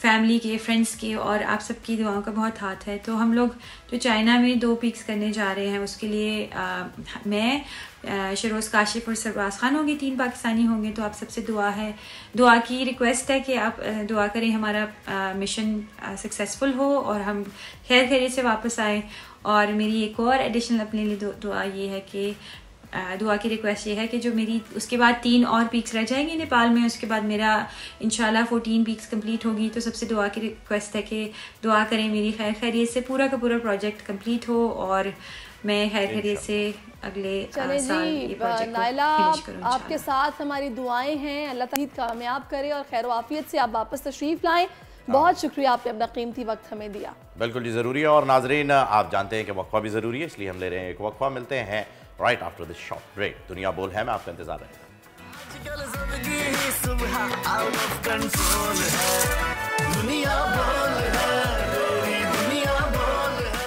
फैमिली के, फ्रेंड्स के और आप सबकी दुआओं का बहुत हाथ है। तो हम लोग जो चाइना में 2 पीक्स करने जा रहे हैं उसके लिए मैं, शरोज़ काशिफ और सरबाज खान होंगे, 3 पाकिस्तानी होंगे। तो आप सबसे दुआ की रिक्वेस्ट है कि आप दुआ करें हमारा मिशन सक्सेसफुल हो और हम खैरियत से वापस आए। और मेरी एक और एडिशनल अपने लिए दुआ ये है कि दुआ की रिक्वेस्ट ये है कि जो मेरी उसके बाद 3 और पीक्स रह जाएंगे नेपाल में, उसके बाद मेरा इंशाल्लाह 14 पीक्स कंप्लीट होगी। तो सबसे दुआ की रिक्वेस्ट है कि दुआ करें मेरी खैरियत से पूरा का पूरा प्रोजेक्ट कंप्लीट हो और मैं खैरियत से अगले साल ये प्रोजेक्ट नायला, आपके साथ हमारी दुआएं हैं, अल्लाह ताला कामयाब करे और खैर आफियत से आप वापस तशरीफ लाएं। बहुत शुक्रिया, आपने अपना कीमती वक्त हमें दिया। बिल्कुल जी, ज़रूरी है। और नाजरीन, आप जानते हैं कि वक्फा भी ज़रूरी है, इसलिए हम ले रहे हैं एक वक्फा। मिलते हैं right after this short break. दुनिया बोल है, मैं आपका इंतजार रहेगा। आजकल ज़िंदगी सुबह आउट ऑफ कंट्रोल है, दुनिया बोल है, दुनिया बोल है।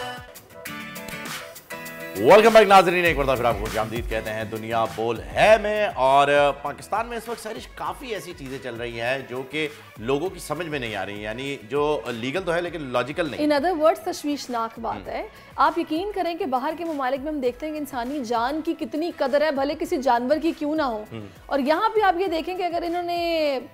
वेलकम बैक नाजरीन, एक बार फिर आपको खुशामदीद कहते हैं दुनिया बोल है में। और पाकिस्तान में इस वक्त सरिश काफ़ी ऐसी चीज़ें चल रही हैं जो कि लोगों की समझ में नहीं आ रही, यानी जो लीगल तो है लेकिन लॉजिकल नहीं। इन अदर वर्ड्स तशवीशनाक बात है। आप यकीन करें कि बाहर के ममालिक में हम देखते हैं कि इंसानी जान की कितनी कदर है, भले किसी जानवर की क्यों ना हो। और यहाँ पे आप ये देखें कि अगर इन्होंने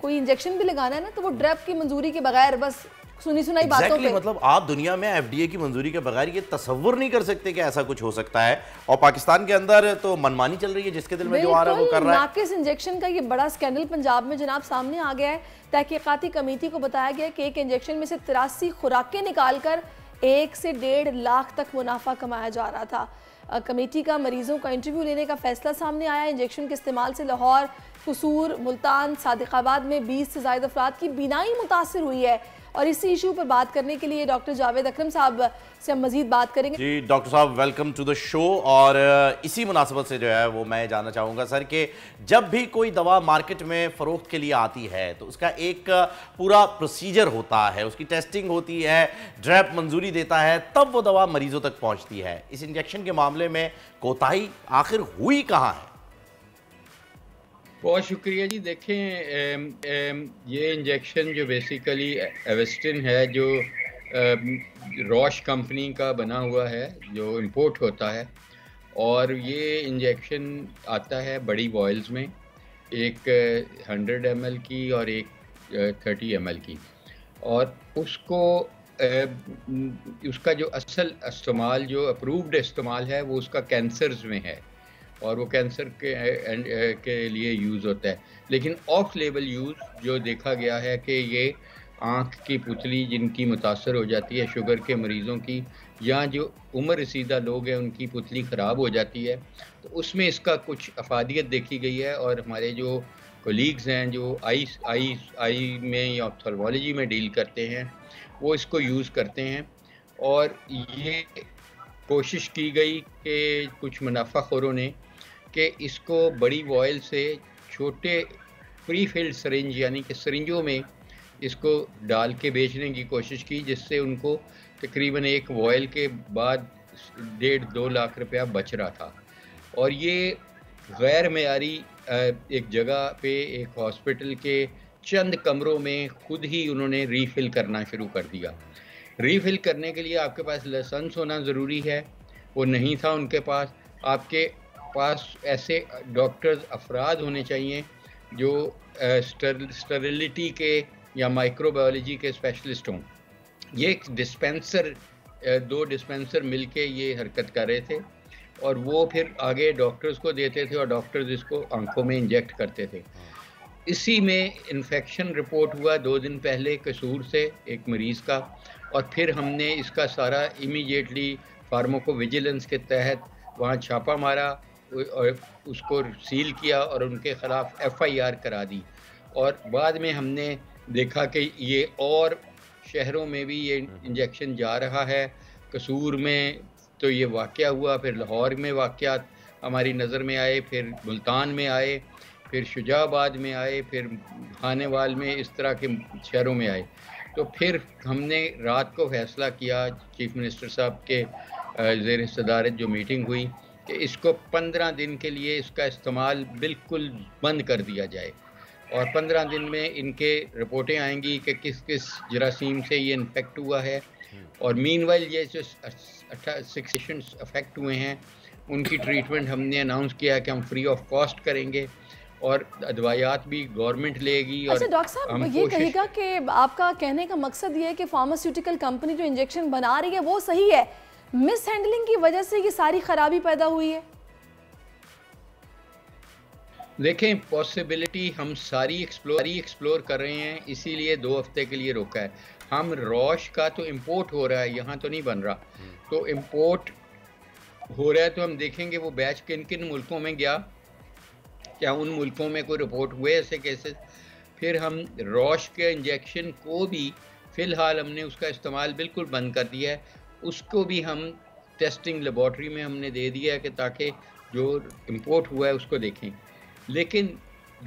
कोई इंजेक्शन भी लगाना है ना तो वो ड्रग की मंजूरी के बगैर, बस सुनी सुनाई बातों पे। मतलब आप दुनिया में एफडीए की मंजूरी के बगैर ये तसव्वुर नहीं कर सकते कि ऐसा कुछ हो सकता है। और पाकिस्तान के अंदर तो मनमानी चल रही है, जिसके दिल में जो आ रहा है वो कर रहा है। नाकिस इंजेक्शन का ये बड़ा स्कैंडल पंजाब में जनाब सामने आ गया है। तहकीकाती कमेटी को बताया गया कि एक इंजेक्शन में से 83 खुराकें निकालकर 1 से 1.5 लाख तक मुनाफा कमाया जा रहा था। कमेटी का मरीजों का इंटरव्यू लेने का फैसला सामने आया। इंजेक्शन के इस्तेमाल से लाहौर, कसूर, मुल्तान, सादिकाबाद में 20 से ज़ायद अफराद की बीनाई मुतासिर हुई है। और इसी इशू पर बात करने के लिए डॉक्टर जावेद अकरम साहब से हम मजीद बात करेंगे। जी डॉक्टर साहब, वेलकम टू द शो। और इसी मुनासबत से जो है वो मैं जानना चाहूँगा सर कि जब भी कोई दवा मार्केट में फ़रोख्त के लिए आती है तो उसका एक पूरा प्रोसीजर होता है, उसकी टेस्टिंग होती है, ड्रैप मंजूरी देता है, तब वो दवा मरीजों तक पहुँचती है। इस इंजेक्शन के मामले में कोताही आखिर हुई कहाँ है? बहुत शुक्रिया जी। देखें, ये इंजेक्शन जो बेसिकली एवेस्टिन है, जो रॉश कंपनी का बना हुआ है, जो इंपोर्ट होता है, और ये इंजेक्शन आता है बड़ी बॉयल्स में, एक 100 ml की और एक 30 ml की। और उसको उसका जो असल इस्तेमाल, जो अप्रूव्ड इस्तेमाल है, वो उसका कैंसर्स में है और वो कैंसर के लिए यूज़ होता है। लेकिन ऑफ लेबल यूज़ जो देखा गया है कि ये आँख की पुतली जिनकी मुतासर हो जाती है, शुगर के मरीज़ों की, या जो उम्र रसीदा लोग हैं उनकी पुतली ख़राब हो जाती है, तो उसमें इसका कुछ अफादियत देखी गई है। और हमारे जो कोलीग्स हैं जो आई में या ऑप्थेल्मोलॉजी में डील करते हैं, वो इसको यूज़ करते हैं। और ये कोशिश की गई कि कुछ मुनाफाखोरों ने कि इसको बड़ी वॉयल से छोटे प्री फिल्ड सरिंज, यानी कि सरिंजों में इसको डाल के बेचने की कोशिश की, जिससे उनको तकरीबन एक वॉयल के बाद 1.5-2 लाख रुपया बच रहा था। और ये गैर मेयारी एक जगह पे एक हॉस्पिटल के चंद कमरों में खुद ही उन्होंने रीफ़िल करना शुरू कर दिया। रीफ़िल करने के लिए आपके पास लाइसेंस होना ज़रूरी है, वो नहीं था उनके पास। आपके पास ऐसे डॉक्टर्स अफराद होने चाहिए जो स्टरिलिटी के या माइक्रोबायोलॉजी के स्पेशलिस्ट हों। ये एक डिस्पेंसर, 2 डिस्पेंसर मिलके ये हरकत कर रहे थे और वो फिर आगे डॉक्टर्स को देते थे और डॉक्टर्स इसको आंखों में इंजेक्ट करते थे। इसी में इन्फेक्शन रिपोर्ट हुआ 2 दिन पहले कसूर से एक मरीज़ का, और फिर हमने इसका सारा इमीडिएटली फार्माकोविजिलेंस के तहत वहाँ छापा मारा और उसको सील किया और उनके ख़िलाफ़ FIR करा दी। और बाद में हमने देखा कि ये और शहरों में भी ये इंजेक्शन जा रहा है। कसूर में तो ये वाक़या हुआ, फिर लाहौर में वाक़यात हमारी नज़र में आए, फिर मुल्तान में आए, फिर शुजाबाद में आए, फिर खानेवाल में, इस तरह के शहरों में आए। तो फिर हमने रात को फ़ैसला किया, चीफ मिनिस्टर साहब के ज़ेर सदारत जो मीटिंग हुई, कि इसको 15 दिन के लिए इसका इस्तेमाल बिल्कुल बंद कर दिया जाए। और 15 दिन में इनके रिपोर्टें आएंगी कि किस किस जरासीम से ये इन्फेक्ट हुआ है। और मीनवाइल ये जो 6 पेशेंट्स अफेक्ट हुए हैं उनकी ट्रीटमेंट हमने अनाउंस किया है कि हम फ्री ऑफ कॉस्ट करेंगे और दवाइयात भी गवर्नमेंट लेगी। अच्छा डॉक्टर साहब, ये कहेगा कि आपका कहने का मकसद ये है कि फार्मास्यूटिकल कंपनी जो इंजेक्शन बना रही है वो सही है, मिस हैंडलिंग की वजह से ये सारी खराबी पैदा हुई है? देखें, पॉसिबिलिटी हम सारी एक्सप्लोर कर रहे हैं, इसीलिए 2 हफ्ते के लिए रोका है। हम रॉश का तो इंपोर्ट हो रहा है, यहाँ तो नहीं बन रहा, तो इंपोर्ट हो रहा है, तो हम देखेंगे वो बैच किन किन मुल्कों में गया, क्या उन मुल्कों में कोई रिपोर्ट हुए ऐसे केसेस। फिर हम रॉश के इंजेक्शन को भी फ़िलहाल हमने उसका इस्तेमाल बिल्कुल बंद कर दिया है, उसको भी हम टेस्टिंग लेबॉर्ट्री में हमने दे दिया है कि ताकि जो इंपोर्ट हुआ है उसको देखें। लेकिन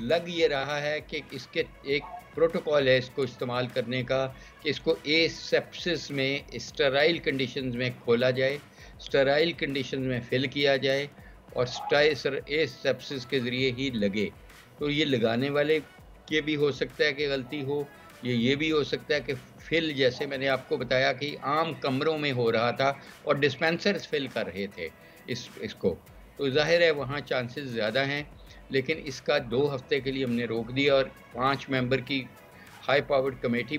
लग ये रहा है कि इसके एक प्रोटोकॉल है इसको इस्तेमाल करने का, कि इसको एसेप्सिस में स्टेराइल कंडीशंस में खोला जाए, स्टेराइल कंडीशन में फिल किया जाए और सेप्सिस के ज़रिए ही लगे। तो ये लगाने वाले के भी हो सकता है कि गलती हो, ये भी हो सकता है कि फिल, जैसे मैंने आपको बताया कि आम कमरों में हो रहा था और डिस्पेंसर्स फिल कर रहे थे इसको, तो जाहिर है वहाँ चांसेस ज़्यादा हैं। लेकिन इसका 2 हफ्ते के लिए हमने रोक दिया और 5 मेंबर की हाई पावर्ड कमेटी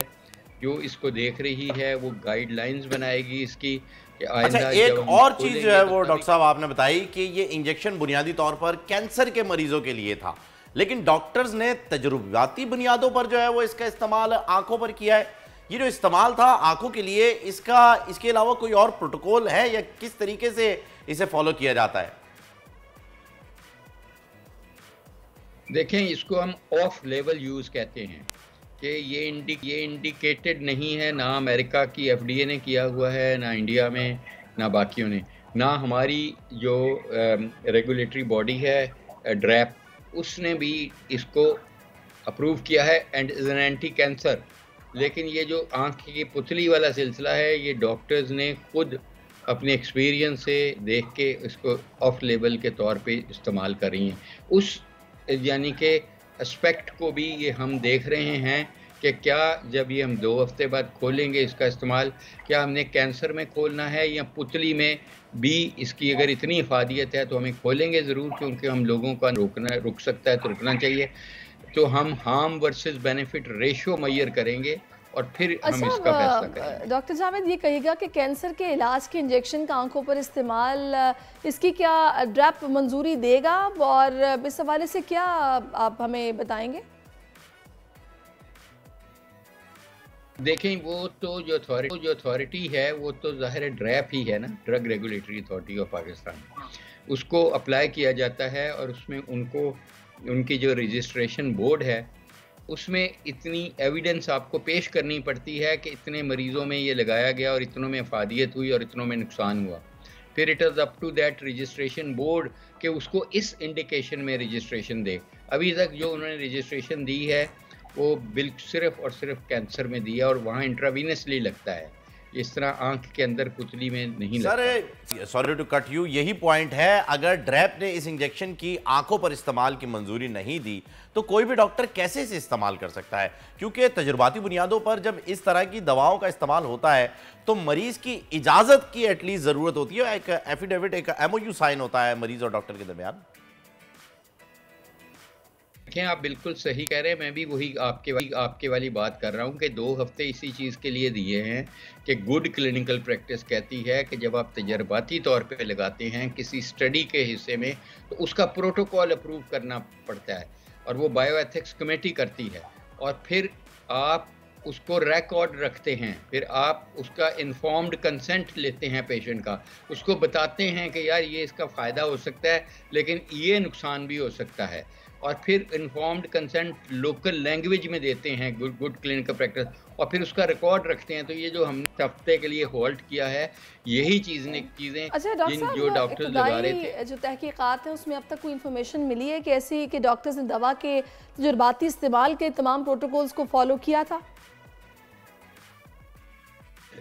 जो इसको देख रही है वो गाइडलाइंस बनाएगी इसकी कि अच्छा, एक और चीज़ जो है वो डॉक्टर साहब आपने बताई कि ये इंजेक्शन बुनियादी तौर पर कैंसर के मरीजों के लिए था, लेकिन डॉक्टर्स ने तजुर्बाती बुनियादों पर जो है वो इसका इस्तेमाल आंखों पर किया है। ये जो इस्तेमाल था आंखों के लिए, इसके अलावा कोई और प्रोटोकॉल है या किस तरीके से इसे फॉलो किया जाता है? देखें, इसको हम ऑफ लेवल यूज़ कहते हैं कि ये इंडिकेटेड नहीं है, ना अमेरिका की FDA ने किया हुआ है, ना इंडिया में, ना बाकियों ने, ना हमारी जो रेगुलेटरी बॉडी है ड्रैप, उसने भी इसको अप्रूव किया है and is an anti cancer. लेकिन ये जो आँख की पुतली वाला सिलसिला है, ये डॉक्टर्स ने खुद अपने एक्सपीरियंस से देख के इसको ऑफ लेवल के तौर पे इस्तेमाल कर रही हैं। उस यानी कि एस्पेक्ट को भी ये हम देख रहे हैं कि क्या जब ये हम 2 हफ्ते बाद खोलेंगे इसका इस्तेमाल, क्या हमने कैंसर में खोलना है या पुतली में भी इसकी अगर इतनी इफादियत है तो हमें खोलेंगे ज़रूर, क्योंकि हम लोगों का रुक सकता है तो रुकना चाहिए। तो हम harm versus benefit ratio Maihar करेंगे और फिर हम इसका फैसला करेंगे। डॉक्टर जावेद, ये कहिएगा कि कैंसर के इलाज के इंजेक्शन का आंखों पर इस्तेमाल, इसकी क्या ड्रैप मंजूरी देगा और इस हवाले से क्या आप हमें बताएंगे? देखें, वो तो जो अथॉरिटी है वो तो ज़ाहिर ड्रैप ही है ना, drug regulatory authority of Pakistan, उसको अप्लाई किया जाता है और उसमें उनकी जो रजिस्ट्रेशन बोर्ड है उसमें इतनी एविडेंस आपको पेश करनी पड़ती है कि इतने मरीज़ों में ये लगाया गया और इतनों में अफादियत हुई और इतनों में नुकसान हुआ। फिर it is up to that registration board कि उसको इस इंडिकेशन में रजिस्ट्रेशन दे। अभी तक जो उन्होंने रजिस्ट्रेशन दी है वो बिल्कुल सिर्फ और सिर्फ कैंसर में दी है और वहाँ इंट्रावीनसली लगता है, इस तरह आंख के अंदर पुतली में नहीं लगता। Sir, sorry to cut you, यही पॉइंट है। अगर ड्रैप ने इस इंजेक्शन की आंखों पर इस्तेमाल की मंजूरी नहीं दी तो कोई भी डॉक्टर कैसे इसे इस्तेमाल कर सकता है? क्योंकि तजुर्बाती बुनियादों पर जब इस तरह की दवाओं का इस्तेमाल होता है तो मरीज की इजाजत की एटलीस्ट जरूरत होती है, एक एफिडेविट, एक MOU साइन होता है मरीज और डॉक्टर के दरमियान। आप बिल्कुल सही कह रहे हैं, मैं भी वही आपके वाली बात कर रहा हूँ कि 2 हफ्ते इसी चीज़ के लिए दिए हैं कि गुड क्लिनिकल प्रैक्टिस कहती है कि जब आप तजर्बाती तौर पे लगाते हैं किसी स्टडी के हिस्से में तो उसका प्रोटोकॉल अप्रूव करना पड़ता है और वो बायोएथिक्स कमेटी करती है और फिर आप उसको रिकॉर्ड रखते हैं, फिर आप उसका इन्फॉर्म्ड कंसेंट लेते हैं पेशेंट का, उसको बताते हैं कि यार ये इसका फ़ायदा हो सकता है लेकिन ये नुकसान भी हो सकता है, और फिर इन्फॉर्म्ड कंसेंट लोकल लैंग्वेज में देते हैं, गुड क्लिनिकल प्रैक्टिस, और फिर उसका रिकॉर्ड रखते हैं। तो ये जो हमने हफ्ते के लिए होल्ड किया है, यही चीज़ें जो डॉक्टर्स लगा रहे थे, जो तहकीकात है उसमें अब तक कोई इन्फॉर्मेशन मिली है कि ऐसी कि डॉक्टर्स ने दवा के तजुर्बाती इस्तेमाल के तमाम प्रोटोकॉल्स को फॉलो किया था?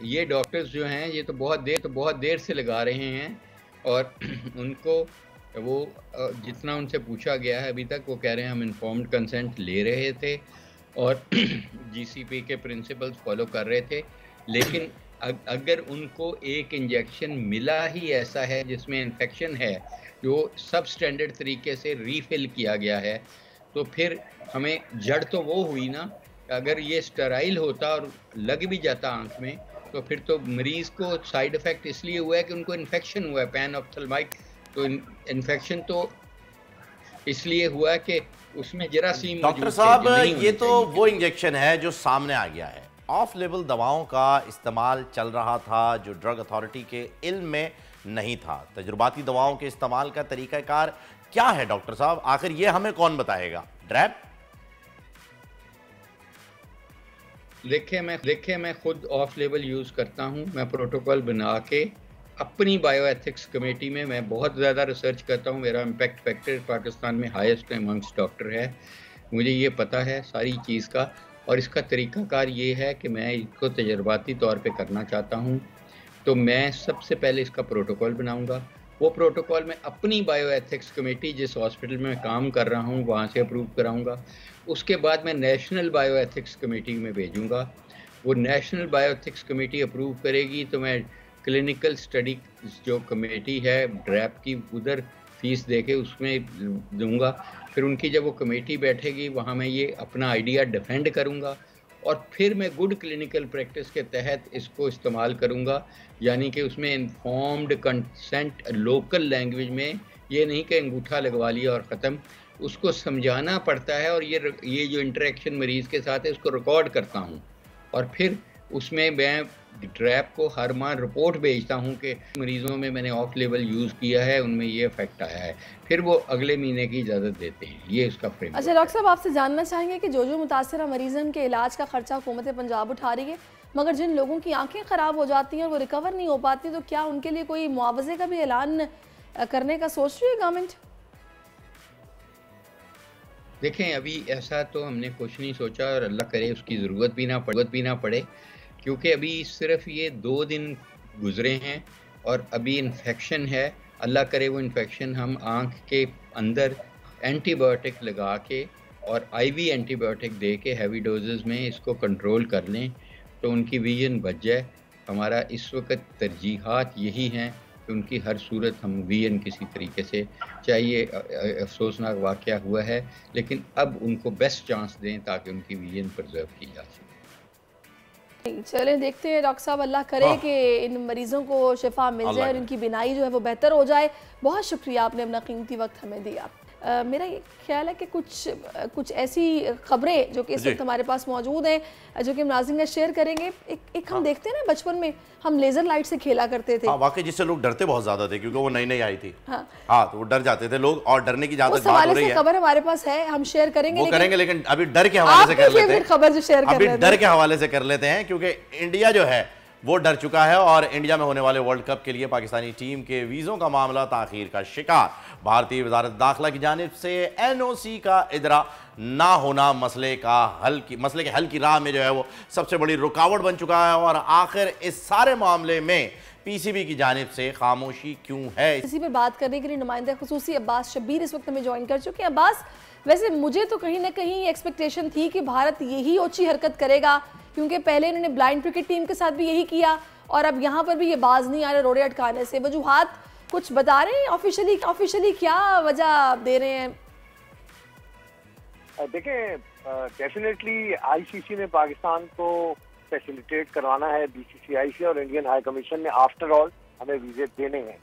ये डॉक्टर्स जो हैं ये तो बहुत देर से लगा रहे हैं और उनको वो जितना उनसे पूछा गया है अभी तक वो कह रहे हैं हम इन्फॉर्म्ड कंसेंट ले रहे थे और GCP के प्रिंसिपल्स फॉलो कर रहे थे। लेकिन अगर उनको एक इंजेक्शन मिला ही ऐसा है जिसमें इन्फेक्शन है जो सब स्टैंडर्ड तरीके से रीफिल किया गया है, तो फिर हमें जड़ तो वो हुई ना। अगर ये स्टेराइल होता और लग भी जाता आंख में तो फिर तो मरीज़ को साइड इफ़ेक्ट इसलिए हुआ है कि उनको इन्फेक्शन हुआ है, पैन ऑप्थेल्माइक, तो इन्फेक्शन तो इसलिए हुआ कि उसमें जरासीम। डॉक्टर साहब, ये तो वो इंजेक्शन है जो सामने आ गया है, ऑफ लेवल दवाओं का इस्तेमाल चल रहा था जो ड्रग अथॉरिटी के इल्म में नहीं था। तजुर्बाती दवाओं के इस्तेमाल का तरीकाकार क्या है डॉक्टर साहब? आखिर ये हमें कौन बताएगा? ड्रैप? देखिए मैं खुद ऑफ लेवल यूज़ करता हूँ। मैं प्रोटोकॉल बना के अपनी बायोएथिक्स कमेटी में मैं बहुत ज़्यादा रिसर्च करता हूँ। मेरा इम्पैक्ट फैक्टर पाकिस्तान में हाईएस्ट अमंग्स्ट डॉक्टर है, मुझे ये पता है सारी चीज़ का। और इसका तरीकाकार ये है कि मैं इसको तजर्बाती तौर पे करना चाहता हूँ तो मैं सबसे पहले इसका प्रोटोकॉल बनाऊंगा। वो प्रोटोकॉल मैं अपनी बायो एथिक्स कमेटी जिस हॉस्पिटल में काम कर रहा हूँ वहाँ से अप्रूव कराऊंगा। उसके बाद मैं नेशनल बायो एथिक्स कमेटी में भेजूंगा। वो national bio ethics committee approve करेगी तो मैं क्लिनिकल स्टडी जो कमेटी है ड्रैप की, उधर फीस दे के उसमें दूंगा। फिर उनकी जब वो कमेटी बैठेगी वहाँ मैं ये अपना आइडिया डिफेंड करूँगा और फिर मैं गुड क्लिनिकल प्रैक्टिस के तहत इसको इस्तेमाल करूँगा। यानी कि उसमें इन्फॉर्म्ड कंसेंट लोकल लैंग्वेज में, ये नहीं कि अंगूठा लगवा लिया और ख़त्म, उसको समझाना पड़ता है। और ये जो इंटरेक्शन मरीज़ के साथ है उसको रिकॉर्ड करता हूँ और फिर उसमें मैं ड्रैप को हर माह रिपोर्ट भेजता हूँ कि मरीज़ों में मैंने ऑफ लेवल यूज़ किया है, उनमें ये इफेक्ट आया है। फिर वो अगले महीने की इजाज़त देते हैं। ये उसका फ्रेम। अच्छा डॉक्टर साहब, आपसे जानना चाहेंगे कि जो मुतासरा मरीज़ के इलाज का खर्चा हुकूमत पंजाब उठा रही है, मगर जिन लोगों की आंखें ख़राब हो जाती हैं और वो रिकवर नहीं हो पाती, तो क्या उनके लिए कोई मुआवजे का भी ऐलान करने का सोच रही है गवर्नमेंट? देखें, अभी ऐसा तो हमने कुछ नहीं सोचा और अल्लाह करे उसकी ज़रूरत भी ना पड़े, क्योंकि अभी सिर्फ ये 2 दिन गुजरे हैं और अभी इन्फेक्शन है। अल्लाह करे वो इन्फेक्शन हम आँख के अंदर एंटीबायोटिक लगा के और आईवी एंटीबायोटिक दे के हैवी डोजेस में इसको कंट्रोल कर लें तो उनकी विजन बच जाए। हमारा इस वक्त तरजीहात यही हैं कि उनकी हर सूरत हम विजन किसी तरीके से, चाहिए अफसोसनाक वाक़या हुआ है लेकिन अब उनको बेस्ट चांस दें ताकि उनकी विजन प्रिजर्व की जा सके। चलें देखते हैं डॉक्टर साहब, अल्लाह करे कि इन मरीज़ों को शिफा मिल जाए और इनकी बीनाई जो है वो बेहतर हो जाए। बहुत शुक्रिया, आपने अपना कीमती वक्त हमें दिया। मेरा ये ख्याल है कि कुछ ऐसी खबरें जो कि इस वक्त हमारे पास मौजूद हैं जो कि हम नाज़रीन से शेयर करेंगे। एक हम देखते हैं ना, बचपन में हम लेज़र लाइट से खेला करते थे। वाकई जिससे लोग डरते बहुत ज्यादा थे क्योंकि वो नई आई थी। तो वो डर जाते थे लोग और डरने की ज्यादा बात हो रही है। खबर हमारे पास है, हम शेयर करेंगे, लेकिन अभी डर के हवाले से कर लेते हैं। खबर जो शेयर कर अभी डर के हवाले से कर लेते हैं क्योंकि इंडिया जो है वो डर चुका है और इंडिया में होने वाले वर्ल्ड कप के लिए पाकिस्तानी टीम के वीज़ों का मामला ताख़ीर का शिकार। भारतीय वज़ारत दाखिला की जानिब से एनओसी का इदरा ना होना मसले के हल की राह में जो है वो सबसे बड़ी रुकावट बन चुका है। और आखिर इस सारे मामले में पीसीबी की जानिब से खामोशी क्यों है, इसी पर बात करने के लिए नुमाइंदा खुसूसी अब्बास शब्बीर इस वक्त हमें ज्वाइन कर चुके हैं। अब्बास, वैसे मुझे तो कहीं ना कहीं एक्सपेक्टेशन थी कि भारत यही ओछी हरकत करेगा, क्योंकि पहले इन्होंने ब्लाइंड क्रिकेट टीम के साथ भी यही किया और अब यहाँ पर भी ये बाज नहीं आ रहे रोड़े अटकाने से। वजूहात कुछ बता रहे हैं ऑफिशियली क्या वजह दे रहे हैं? देखें, डेफिनेटली आईसीसी ने पाकिस्तान को फैसिलिटेट करवाना है बीसीसीआई से और इंडियन हाई कमीशन ने आफ्टर ऑल हमें वीजे देने हैं।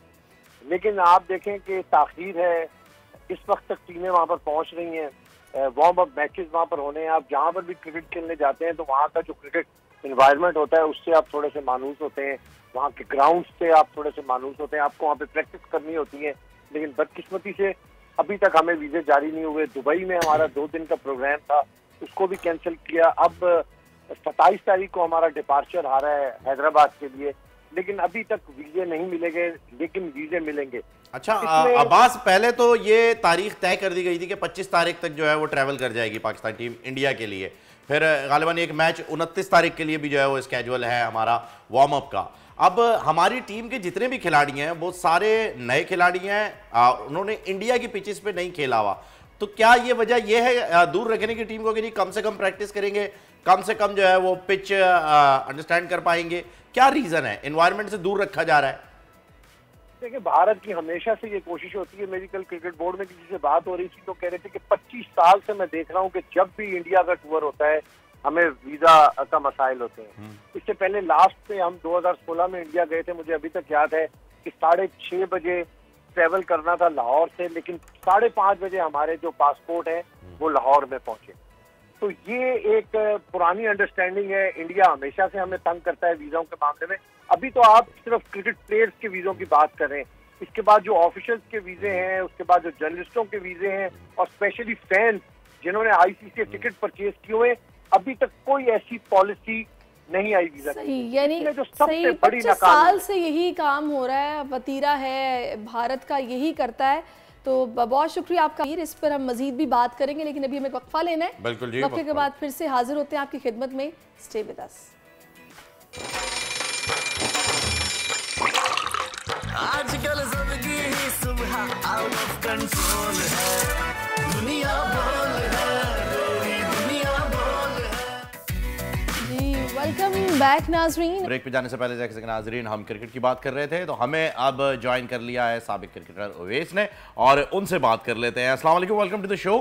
लेकिन आप देखें कि ताखीर है, इस वक्त तक टीमें वहाँ पर पहुँच रही हैं, वार्म अप मैचेस वहाँ पर होने हैं। आप जहाँ पर भी क्रिकेट खेलने जाते हैं तो वहाँ का जो क्रिकेट इन्वायरमेंट होता है उससे आप थोड़े से मानूस होते हैं, वहाँ के ग्राउंड से आप थोड़े से मानूस होते हैं, आपको वहाँ पे प्रैक्टिस करनी होती है। लेकिन बदकिस्मती से अभी तक हमें वीजे जारी नहीं हुए। दुबई में हमारा 2 दिन का प्रोग्राम था, उसको भी कैंसिल किया। अब 27 तारीख को हमारा डिपार्चर आ रहा है हैदराबाद के लिए, लेकिन अभी तक वीजे नहीं मिलेंगे, लेकिन वीजे मिलेंगे। अच्छा अब्बास, पहले तो ये तारीख तय कर दी गई थी कि 25 तारीख तक जो है वो ट्रैवल कर जाएगी पाकिस्तान टीम इंडिया के लिए। फिर गालिबन एक मैच 29 तारीख के लिए भी जो है वो स्केड्यूल है हमारा वार्म अप का। अब हमारी टीम के जितने भी खिलाड़ी हैं वो सारे नए खिलाड़ी हैं, उन्होंने इंडिया की पिचेस पे नहीं खेला हुआ। तो क्या ये वजह ये है दूर रखने की टीम को कि नहीं कम से कम प्रैक्टिस करेंगे, कम से कम जो है वो पिच अंडरस्टैंड कर पाएंगे? क्या रीजन है एनवायरनमेंट से दूर रखा जा रहा है? देखिए, भारत की हमेशा से ये कोशिश होती है। मेरी कल क्रिकेट बोर्ड में किसी से बात हो रही थी तो कह रहे थे कि 25 साल से मैं देख रहा हूँ कि जब भी इंडिया का टूर होता है हमें वीजा का मसाइल होते हैं। इससे पहले लास्ट पे हम 2016 में इंडिया गए थे, मुझे अभी तक याद है कि 6:30 बजे ट्रेवल करना था लाहौर से, लेकिन 5:30 बजे हमारे जो पासपोर्ट है वो लाहौर में पहुंचे। तो ये एक पुरानी अंडरस्टैंडिंग है। इंडिया हमेशा से हमें तंग करता है वीज़ों के मामले में। अभी तो आप सिर्फ क्रिकेट प्लेयर्स के वीज़ों की बात कर रहे हैं, इसके बाद जो ऑफिशियल्स के वीज़े हैं, उसके बाद जो जर्नलिस्टों के वीज़े हैं और स्पेशली फैंस जिन्होंने आईसीसी से टिकट परचेज किए हुए, अभी तक कोई ऐसी पॉलिसी नहीं आई वीज़ा की। यानी जो सबसे बड़ी 25 साल से यही काम हो रहा है, वतीरा है भारत का, यही करता है। तो बहुत शुक्रिया आपका। इस पर हम मजीद भी बात करेंगे, लेकिन अभी हमें वक्फा लेना है। बिल्कुल जी, वक्फे के बाद फिर से हाजिर होते हैं आपकी खिदमत में। Stay with us. आजकल जिंदगी ही सुबह आउट ऑफ कंट्रोल है, दुनिया बोल है, तेरी दुनिया बोल है। जी वेलकम बैक नाजरीन। ब्रेक पे जाने से पहले जैसे कि नाजरीन हम क्रिकेट की बात कर रहे थे, तो हमें अब ज्वाइन कर लिया है साबिक क्रिकेटर ओवैस ने, और उनसे बात कर लेते हैं। अस्सलाम वालेकुम, वेलकम टू द शो।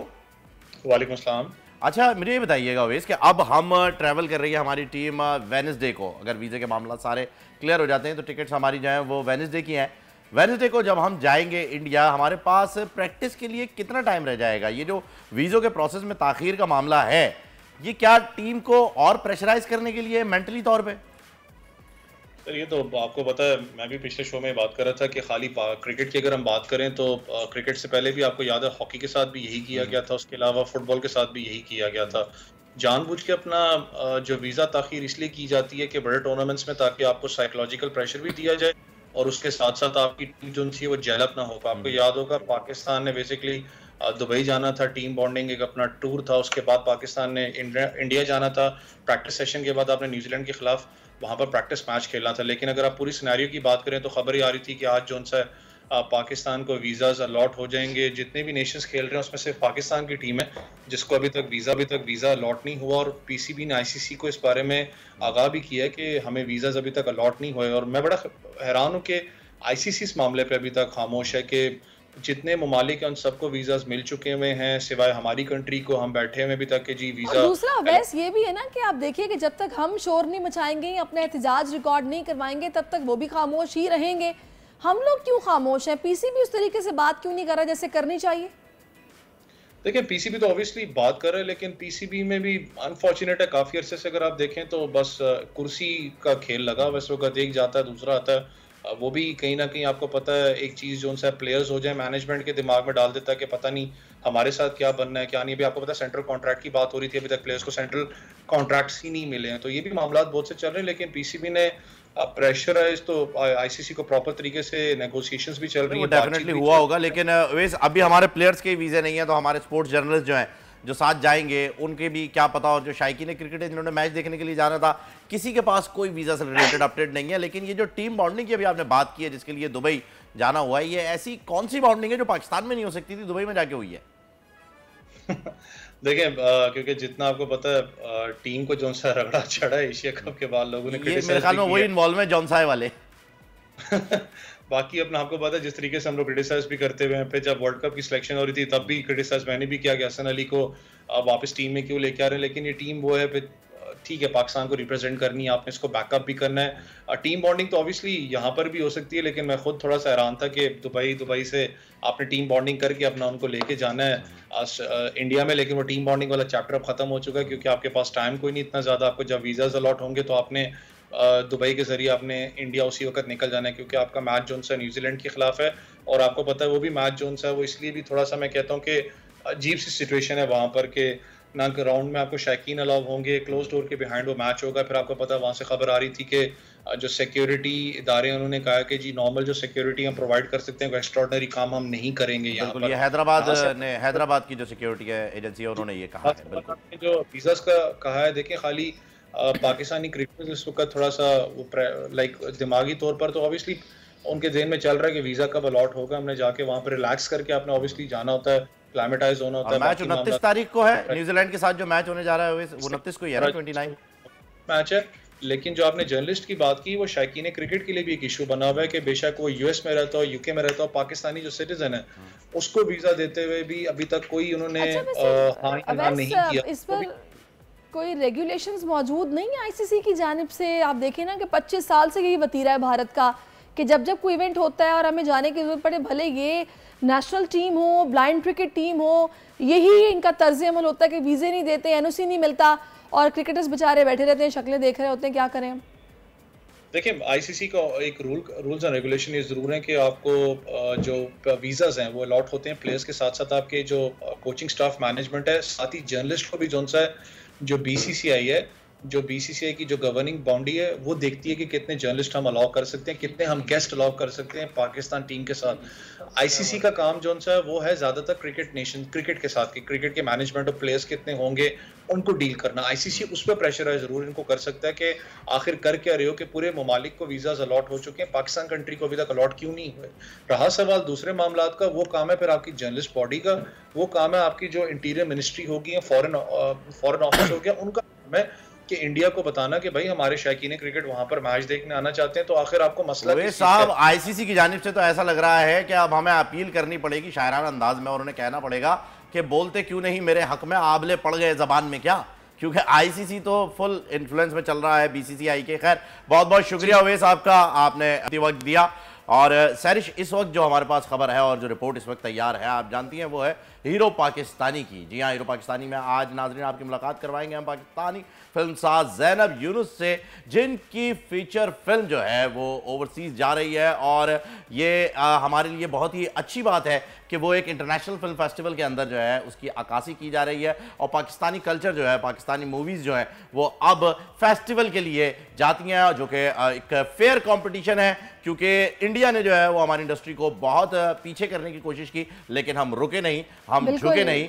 वालेकुम अस्सलाम। अच्छा, मुझे ये बताइएगा ओवैस कि अब हम ट्रैवल कर रही है हमारी टीम वेडनेसडे को, अगर वीज़े के मामला सारे क्लियर हो जाते हैं तो टिकट्स हमारी जो हैं वो वेडनेसडे की हैं। वेडनेसडे को जब हम जाएंगे इंडिया, हमारे पास प्रैक्टिस के लिए कितना टाइम रह जाएगा? ये जो वीज़ों के प्रोसेस में ताख़ीर का मामला है, ये क्या टीम को और प्रेशराइज करने के लिए मेंटली तौर पे? सर ये तो आपको पता है, मैं भी पिछले शो में बात कर रहा था कि खाली क्रिकेट की अगर हम बात करें तो क्रिकेट से पहले भी आपको याद है हॉकी के साथ भी यही किया गया था, उसके अलावा फुटबॉल के साथ भी यही किया गया था। जानबूझ के अपना जो वीज़ा ताख़ीर इसलिए की जाती है कि बड़े टूर्नामेंट्स में, ताकि आपको साइकोलॉजिकल प्रेशर भी दिया जाए और उसके साथ साथ आपकी टीम जो थी वो जेल अप ना हो। आपको याद होगा पाकिस्तान ने बेसिकली दुबई जाना था, टीम बॉन्डिंग एक अपना टूर था, उसके बाद पाकिस्तान ने इंडिया जाना था, प्रैक्टिस सेशन के बाद आपने न्यूजीलैंड के खिलाफ वहाँ पर प्रैक्टिस मैच खेलना था। लेकिन अगर आप पूरी सिनेरियो की बात करें तो खबर ही आ रही थी कि आज जो सा पाकिस्तान को वीज़ाज अलॉट हो जाएंगे। जितने भी नेशंस खेल रहे हैं उसमें सिर्फ पाकिस्तान की टीम है जिसको अभी तक वीज़ा अलॉट नहीं हुआ, और पीसीबी ने आईसीसी को इस बारे में आगाह भी किया है कि हमें वीज़ाज अभी तक अलॉट नहीं हुए। और मैं बड़ा हैरान हूँ कि आईसीसी इस मामले पे अभी तक खामोश है कि जितने ममालिक हैं उन सबको वीज़ाज मिल चुके हुए हैं, सिवाय हमारी कंट्री को। हम बैठे हुए अभी तक कि जी वीज़ा। दूसरा वैस ये भी है ना कि आप देखिए कि जब तक हम शोर नहीं मचाएंगे, अपना एहतजाज रिकॉर्ड नहीं करवाएंगे, तब तक वो भी खामोश ही रहेंगे। हम लोग क्यों खामोश हैं? पीसीबी उस तरीके से बात क्यों नहीं कर रहा जैसे करनी चाहिए? देखिए पीसीबी तो ऑब्वियसली बात कर रहे हैं, लेकिन पीसीबी में भी अनफॉर्चुनेट है, काफी अरसे से अगर आप देखें तो बस कुर्सी का खेल लगा। बस वो एक जाता है दूसरा आता है, वो भी कहीं ना कहीं आपको पता है एक चीज जो उनसे प्लेयर्स हो जाए मैनेजमेंट के दिमाग में डाल देता है कि पता नहीं हमारे साथ क्या बनना है क्या नहीं। अभी आपको पता है सेंट्रल कॉन्ट्रैक्ट की बात हो रही थी, अभी तक प्लेयर्स को सेंट्रल कॉन्ट्रैक्ट्स ही नहीं मिले हैं। तो ये भी मामला बहुत से चल रहे हैं, लेकिन पीसीबी ने प्रेशराइज तो आईसीसी को प्रॉपर तरीके से नेगोशिएशंस भी चल रही है, डेफिनेटली हुआ होगा। लेकिन अभी हमारे प्लेयर्स के वीज़े नहीं है, तो हमारे स्पोर्ट्स जर्नलिस्ट जो हैं जो साथ जाएंगे उनके भी क्या पता। और जो शायकीन क्रिकेट है जिन्होंने मैच देखने के लिए जाना था, किसी के पास कोई वीज़ा से रिलेटेड अपडेट नहीं है। लेकिन ये जो टीम बॉन्डिंग की अभी आपने बात की है जिसके लिए दुबई जाना हुआ है, ये ऐसी कौन सी बॉन्डिंग है जो पाकिस्तान में नहीं हो सकती थी, दुबई में जाके हुई है? देखें क्योंकि जितना आपको पता है टीम को जो सा रगड़ा चढ़ा है एशिया कप के बाद लोगों ने मेरे ख्याल में वही इन्वॉल्व है जॉनसाय वाले। बाकी अपना आपको पता है जिस तरीके से हम लोग क्रिटिसाइज भी करते हुए हैं, फिर जब वर्ल्ड कप की सिलेक्शन हो रही थी तब भी क्रिटिसाइज मैंने भी किया कि हसन अली को वापस टीम में क्यों लेके आ रहे हैं। लेकिन ये टीम वो है, फिर ठीक है पाकिस्तान को रिप्रेजेंट करनी है, आपने इसको बैकअप भी करना है। टीम बॉन्डिंग तो ऑब्वियसली यहाँ पर भी हो सकती है, लेकिन मैं खुद थोड़ा सा हैरान था कि दुबई से आपने टीम बॉन्डिंग करके अपना उनको लेके जाना है इंडिया में। लेकिन वो टीम बॉन्डिंग वाला चैप्टर अब खत्म हो चुका है, क्योंकि आपके पास टाइम कोई नहीं इतना ज़्यादा। आपको जब वीज़ाज अलॉट होंगे तो आपने दुबई के जरिए आपने इंडिया उसी वक्त निकल जाना है, क्योंकि आपका मैच जो है न्यूजीलैंड के खिलाफ है। और आपको पता है वो भी मैच जो है वो इसलिए भी थोड़ा सा मैं कहता हूँ कि अजीब सी सिचुएशन है वहाँ पर कि ना ग्राउंड में आपको शायकीन अलाउ होंगे, क्लोज डोर के बिहाइंड वो मैच होगा। फिर आपको पता है वहाँ से खबर आ रही थी कि जो सिक्योरिटी इदारे उन्होंने कहा कि जी नॉर्मल जो सिक्योरिटी हम प्रोवाइड कर सकते हैं, एक्स्ट्राऑर्डिनरी काम हम नहीं करेंगे यहाँ पर। हैदराबाद की जो सिक्योरिटी है एजेंसी है उन्होंने ये कहा है। बिल्कुल जो वीज़ास का कहा है, देखिए खाली पाकिस्तानी क्रिकेटर्स इस वक्त थोड़ा सा लाइक दिमागी तौर पर तो ऑब्वियसली उनके ज़हन में चल रहा है कि वीज़ा कब अलॉट होगा, हमने जाके वहाँ पर रिलैक्स करके आपने ऑब्वियसली जाना होता है, क्लाइमेटाइज होना होता है। मैच 29 तारीख को है न्यूजीलैंड के साथ जो मैच होने जा रहा है 29 को ही है ना, 29 मैच है। लेकिन जो आपने जर्नलिस्ट की बात की वो शायकीन क्रिकेट के लिए भी एक इशू बना हुआ है कि बेशक वो यूएस में रहता हो, यूके में रहता हो, पाकिस्तानी जो सिटीजन है उसको वीजा देते हुए भी अभी तक कोई उन्होंने नहीं किया। इस पर कोई रेगुलेशंस मौजूद नहीं है आईसीसी की जानिब से? आप देखें ना कि 25 साल से यही वतीरा है भारत का कि जब जब कोई इवेंट होता है और हमें जाने की जरूरत पड़े, भले ये नेशनल टीम हो, ब्लाइंड क्रिकेट टीम हो, यही इनका तर्ज अमल होता है कि वीज़े नहीं देते, एनओसी नहीं मिलता और क्रिकेटर्स बेचारे बैठे रहते हैं, शक्लें देख रहे होते हैं। क्या करें हम? देखिए आईसीसी का एक रूल्स एंड रेगुलेशन ये ज़रूर है कि आपको जो वीज़ाज हैं वो अलॉट होते हैं प्लेयर्स के साथ साथ आपके जो कोचिंग स्टाफ मैनेजमेंट है, साथ ही जर्नलिस्ट को भी जो सा है जो बीसीसीआई है जो बीसीसीआई की जो गवर्निंग बॉडी है वो देखती है कि कितने जर्नलिस्ट हम अलाउ कर सकते हैं, कितने हम गेस्ट अलाउ कर सकते हैं पाकिस्तान टीम के साथ। आईसीसी का काम जो सा है वो है ज्यादातर क्रिकेट के साथ, क्रिकेट के मैनेजमेंट और प्लेयर्स कितने होंगे उनको डील करना। आईसीसी उस पर प्रेशर है जरूर इनको कर सकता है कि आखिर कर क्या रहे हो कि पूरे ममालिक को वीजाज अलॉट हो चुके हैं, पाकिस्तान कंट्री को अभी तक अलॉट क्यों नहीं हुए। रहा सवाल दूसरे मामलात का, वो काम है फिर आपकी जर्नलिस्ट बॉडी का, वो काम है आपकी जो इंटीरियर मिनिस्ट्री होगी या फॉरेन ऑफिस हो गया, उनका काम है कि इंडिया को बताना कि भाई हमारे शौकीन क्रिकेट वहां पर मैच देखने आना चाहते हैं। तो आखिर आपको मसला साहब आईसीसी की जानिब से तो ऐसा लग रहा है कि अब हमें अपील करनी पड़ेगी शायराना अंदाज में और उन्हें कहना पड़ेगा कि बोलते क्यों नहीं मेरे हक में, आबले पड़ गए जबान में क्या, क्योंकि आईसीसी तो फुल इन्फ्लुएंस में चल रहा है बीसीसीआई के। खैर बहुत बहुत शुक्रिया अवैस आपका, आपने वक्त दिया। और सैरिश, इस वक्त जो हमारे पास खबर है और जो रिपोर्ट इस वक्त तैयार है आप जानती हैं वो है हीरो पाकिस्तानी की। जी हाँ, हीरो पाकिस्तानी में आज नाज़रीन आपकी मुलाकात करवाएंगे हम पाकिस्तानी फिल्मसाज ज़ैनब यूनुस से, जिनकी फीचर फिल्म जो है वो ओवरसीज़ जा रही है। और ये हमारे लिए बहुत ही अच्छी बात है कि वो एक इंटरनेशनल फिल्म फेस्टिवल के अंदर जो है उसकी अक्कासी की जा रही है और पाकिस्तानी कल्चर जो है, पाकिस्तानी मूवीज़ जो है वो अब फेस्टिवल के लिए जाती हैं, जो कि एक फेयर कंपटीशन है। क्योंकि इंडिया ने जो है वो हमारी इंडस्ट्री को बहुत पीछे करने की कोशिश की, लेकिन हम रुके नहीं, हम झुके नहीं,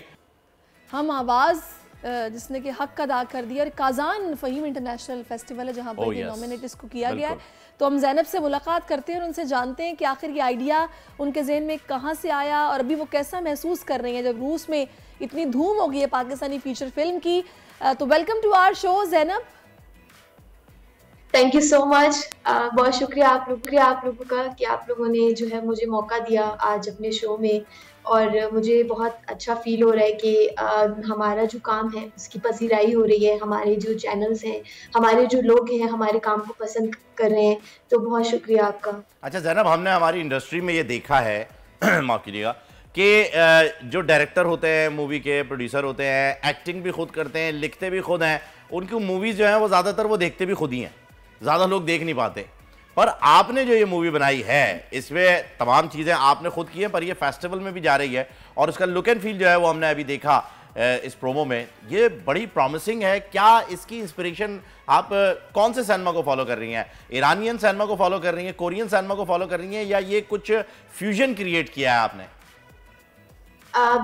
हम आवाज़ जिसने कि हक अदा कर दिया। और काजान फ़हीम इंटरनेशनल फेस्टिवल है जहाँ पर ये नॉमिनेट इसको किया गया है। तो हम ज़ैनब से मुलाकात करते हैं और उनसे जानते हैं कि आखिर ये आइडिया उनके जहन में कहाँ से आया और अभी वो कैसा महसूस कर रही हैं जब रूस में इतनी धूम हो गई है पाकिस्तानी फीचर फिल्म की। तो welcome to our show Zainab. Thank you so much, बहुत शुक्रिया आप लोगों का कि आप लोगों ने जो है मुझे मौका दिया आज अपने शो में। और मुझे बहुत अच्छा फील हो रहा है कि हमारा जो काम है उसकी पजीराई हो रही है, हमारे जो चैनल्स हैं, हमारे जो लोग हैं हमारे काम को पसंद कर रहे हैं, तो बहुत शुक्रिया आपका। अच्छा ज़ैनब, हमने हमारी इंडस्ट्री में ये देखा है माफ़ कीजिएगा कि जो डायरेक्टर होते हैं, मूवी के प्रोड्यूसर होते हैं, एक्टिंग भी खुद करते हैं, लिखते भी खुद हैं, उनकी मूवीज़ जो हैं वो ज़्यादातर वो देखते भी खुद ही हैं, ज़्यादा लोग देख नहीं पाते। पर आपने जो ये मूवी बनाई है इसमें तमाम चीज़ें आपने खुद की हैं, पर ये फेस्टिवल में भी जा रही है और उसका लुक एंड फील जो है वो हमने अभी देखा इस प्रोमो में, ये बड़ी प्रॉमिसिंग है। क्या इसकी इंस्पिरेशन आप कौन से सिनेमा को फॉलो कर रही हैं? ईरानियन सिनेमा को फॉलो कर रही हैं, कोरियन सिनेमा को फॉलो कर रही हैं, या ये कुछ फ्यूजन क्रिएट किया है आपने?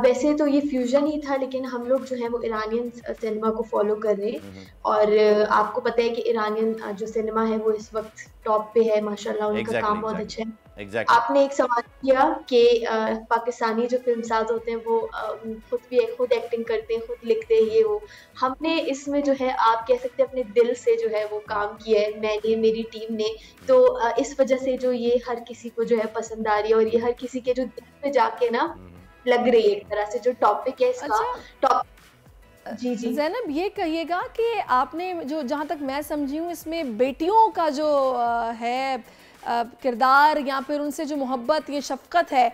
वैसे तो ये फ्यूजन ही था, लेकिन हम लोग जो है वो ईरानियन सिनेमा को फॉलो कर रहे हैं। और आपको पता है कि ईरानियन जो सिनेमा है वो इस वक्त टॉप पे है, माशाल्लाह उनका काम बहुत अच्छा है। आपने एक सवाल किया कि पाकिस्तानी जो फिल्मसाज होते हैं वो खुद एक्टिंग करते हैं, खुद लिखते हैं, ये वो। हमने इसमें जो है आप कह सकते हैं अपने दिल से जो है वो काम किया है, मैंने, मेरी टीम ने। तो इस वजह से जो ये हर किसी को जो है पसंद आ रही है और ये हर किसी के जो दिल पे जाके ना लग रही है एक तरह से, जो टॉपिक है इसका। जी ज़ैनब, ये कहिएगा कि आपने जो, जहाँ तक मैं समझी हूँ, इसमें बेटियों का जो है किरदार या फिर उनसे जो मोहब्बत, ये शफकत है,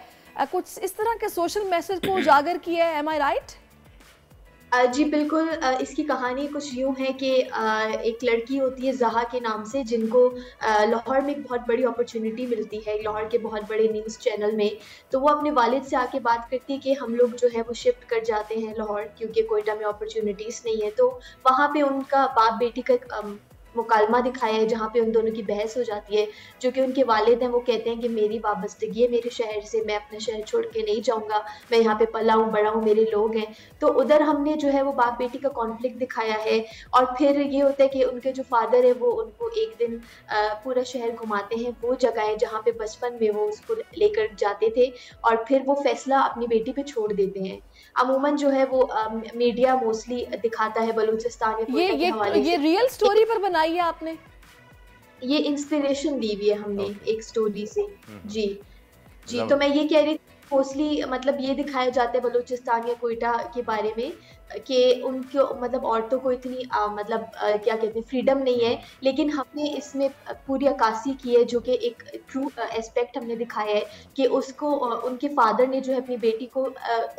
कुछ इस तरह के सोशल मैसेज को उजागर किया है। एम आई राइट? जी बिल्कुल। इसकी कहानी कुछ यूँ है कि एक लड़की होती है ज़हा के नाम से, जिनको लाहौर में एक बहुत बड़ी अपॉर्चुनिटी मिलती है, लाहौर के बहुत बड़े न्यूज़ चैनल में। तो वो अपने वालिद से आके बात करती है कि हम लोग जो है वो शिफ्ट कर जाते हैं लाहौर, क्योंकि कोयटा में अपॉर्चुनिटीज़ नहीं है। तो वहाँ पे उनका बाप बेटी का मुकालमा दिखाया है, जहाँ पे उन दोनों की बहस हो जाती है। जो कि उनके वालिद हैं वो कहते हैं कि मेरी वाबस्तगी है मेरे शहर से, मैं अपना शहर छोड़ के नहीं जाऊँगा, मैं यहाँ पे पला हूँ, बड़ा हूँ, मेरे लोग हैं। तो उधर हमने जो है वो बाप बेटी का कॉन्फ्लिक्ट दिखाया है। और फिर ये होता है कि उनके जो फादर है वो उनको एक दिन पूरा शहर घुमाते हैं, वो जगहें जहाँ पे बचपन में वो उसको लेकर जाते थे, और फिर वो फैसला अपनी बेटी पे छोड़ देते हैं। अमूमन जो है वो मीडिया मोस्टली दिखाता है बलूचिस्तान ये रियल स्टोरी पर बनाई है आपने? ये इंस्पिरेशन दी हुई है हमने एक स्टोरी से। जी जी, तो मैं ये कह रही थी मोस्टली मतलब ये दिखाया जाता है बलूचिस्तान या कोयटा के बारे में कि उनको मतलब औरतों को इतनी क्या कहते हैं फ्रीडम नहीं है, लेकिन हमने इसमें पूरी अक्कासी की है, जो कि एक ट्रू एस्पेक्ट हमने दिखाया है कि उसको उनके फादर ने जो है अपनी बेटी को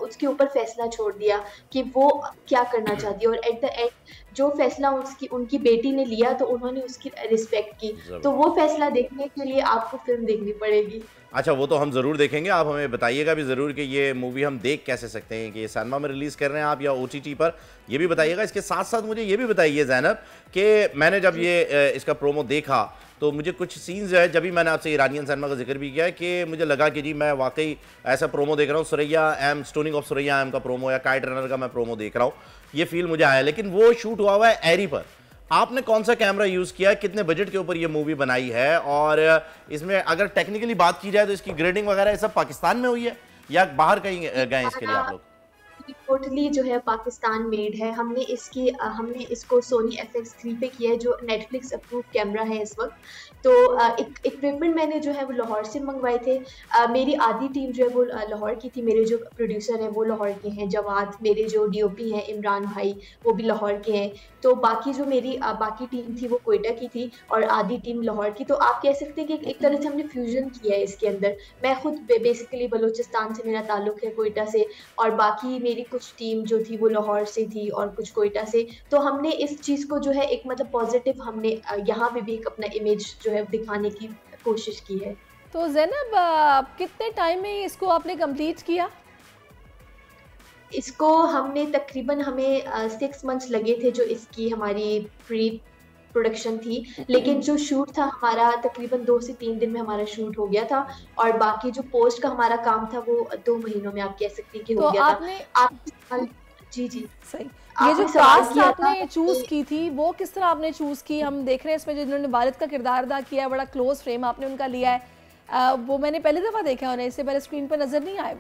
उसके ऊपर फैसला छोड़ दिया कि वो क्या करना चाहती है, और एट द एंड जो फैसला उनकी बेटी ने लिया तो उन्होंने उसकी रिस्पेक्ट की। तो वो फैसला देखने के लिए आपको फिल्म देखनी पड़ेगी। अच्छा, वो तो हम ज़रूर देखेंगे। आप हमें बताइएगा भी ज़रूर कि ये मूवी हम देख कैसे सकते हैं, कि ये सिनेमा में रिलीज़ कर रहे हैं आप या OTT OTT पर, ये भी बताइएगा। इसके साथ साथ मुझे ये भी बताइए ज़ैनब कि मैंने जब ये इसका प्रोमो देखा तो मुझे कुछ सीन्स जो है, जब भी मैंने आपसे ईरानियन सिनेमा का जिक्र भी किया है, कि मुझे लगा कि जी मैं वाकई ऐसा प्रोमो देख रहा हूँ, Soraya M stoning of Soraya M का प्रोमो या काइट रनर का मैं प्रोमो देख रहा हूँ, ये फील मुझे आया। लेकिन वो शूट हुआ हुआ है एरी पर। आपने कौन सा कैमरा यूज़ किया, कितने बजट के ऊपर ये मूवी बनाई है, और इसमें अगर टेक्निकली बात की जाए तो इसकी ग्रेडिंग वगैरह सब पाकिस्तान में हुई है या बाहर कहीं गए इसके लिए आप लोग? टोटली जो है पाकिस्तान मेड है। हमने इसको सोनी FX3 पे किया है, जो नेटफ्लिक्स अप्रूव कैमरा है इस वक्त। तो इक्विपमेंट मैंने जो है वो लाहौर से मंगवाए थे। मेरी आधी टीम जो है वो लाहौर की थी। मेरे जो प्रोड्यूसर हैं वो लाहौर के हैं, जवाद, मेरे जो DOP हैं इमरान भाई वो भी लाहौर के हैं। तो बाकी जो मेरी बाकी टीम थी वो कोयटा की थी और आधी टीम लाहौर की। तो आप कह सकते हैं कि एक तरह से हमने फ्यूजन किया है इसके अंदर। मैं खुद बेसिकली बलूचिस्तान से मेरा ताल्लुक है, कोयटा से, और बाकी मेरी कुछ टीम जो थी वो लाहौर से थी और कुछ कोयटा से। तो हमने इस चीज़ को जो है एक मतलब पॉजिटिव हमने यहाँ पे भी एक अपना इमेज जो है दिखाने की कोशिश की है। तो ज़ैनब कितने टाइम में इसको आपने कंप्लीट किया? इसको हमने तकरीबन हमें 6 मंथ्स लगे थे, जो इसकी हमारी प्री प्रोडक्शन थी। लेकिन जो शूट था हमारा तकरीबन 2 से 3 दिन में हमारा शूट हो गया था, और बाकी जो पोस्ट का हमारा काम था वो 2 महीनों में आप कह सकती हैं कि हो गया था। जी सही। ये जो कास्ट आपने चूज की थी वो किस तरह आपने चूज की? हम देख रहे हैं इसमें जिन्होंने वालिद का किरदार अदा किया है, बड़ा क्लोज फ्रेम आपने उनका लिया है। वो मैंने पहली दफा देखा है उन्हें, इससे पहले स्क्रीन पर नजर नहीं आए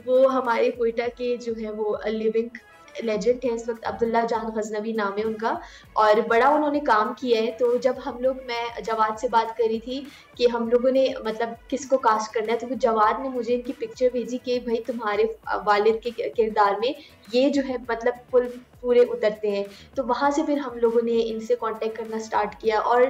वो हमारे कोयटा के जो है वो लिविंग लेजेंड है इस वक्त, अब्दुल्ला जान गजनवी नाम है उनका, और बड़ा उन्होंने काम किया है। तो जब हम लोग, मैं जवाद से बात करी थी कि हम लोगों ने मतलब किसको कास्ट करना है, तो जवाद ने मुझे इनकी पिक्चर भेजी कि भाई तुम्हारे वालिद के किरदार में ये जो है मतलब पूरे उतरते हैं। तो वहाँ से फिर हम लोगों ने इनसे कांटेक्ट करना स्टार्ट किया, और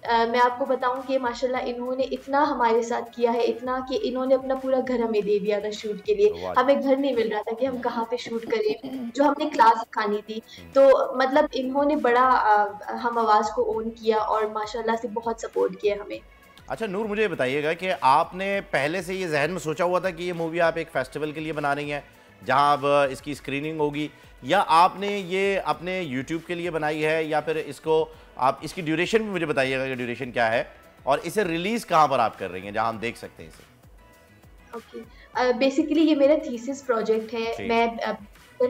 मैं आपको बताऊं कि माशाल्लाह इन्होंने इतना हमारे साथ किया है, इतना कि इन्होंने अपना पूरा घर हमें दे दिया था शूट के लिए। हमें घर नहीं मिल रहा था कि हम कहाँ पे शूट करें, जो हमने क्लास खानी थी। तो मतलब इन्होंने बड़ा हम आवाज़ को ओन किया और माशाल्लाह से बहुत सपोर्ट किया हमें। अच्छा नूर, मुझे बताइएगा कि आपने पहले से ये जहन में सोचा हुआ था कि ये मूवी आप एक फेस्टिवल के लिए बना रही हैं जहां अब इसकी स्क्रीनिंग होगी, या आपने ये अपने YouTube के लिए बनाई है, या फिर इसको आप इसकी ड्यूरेशन भी मुझे बताइएगा कि ड्यूरेशन क्या है, और इसे रिलीज़ कहाँ पर आप कर रही हैं जहां हम देख सकते हैं इसे? ओके, बेसिकली ये मेरा थीसिस प्रोजेक्ट है। मैं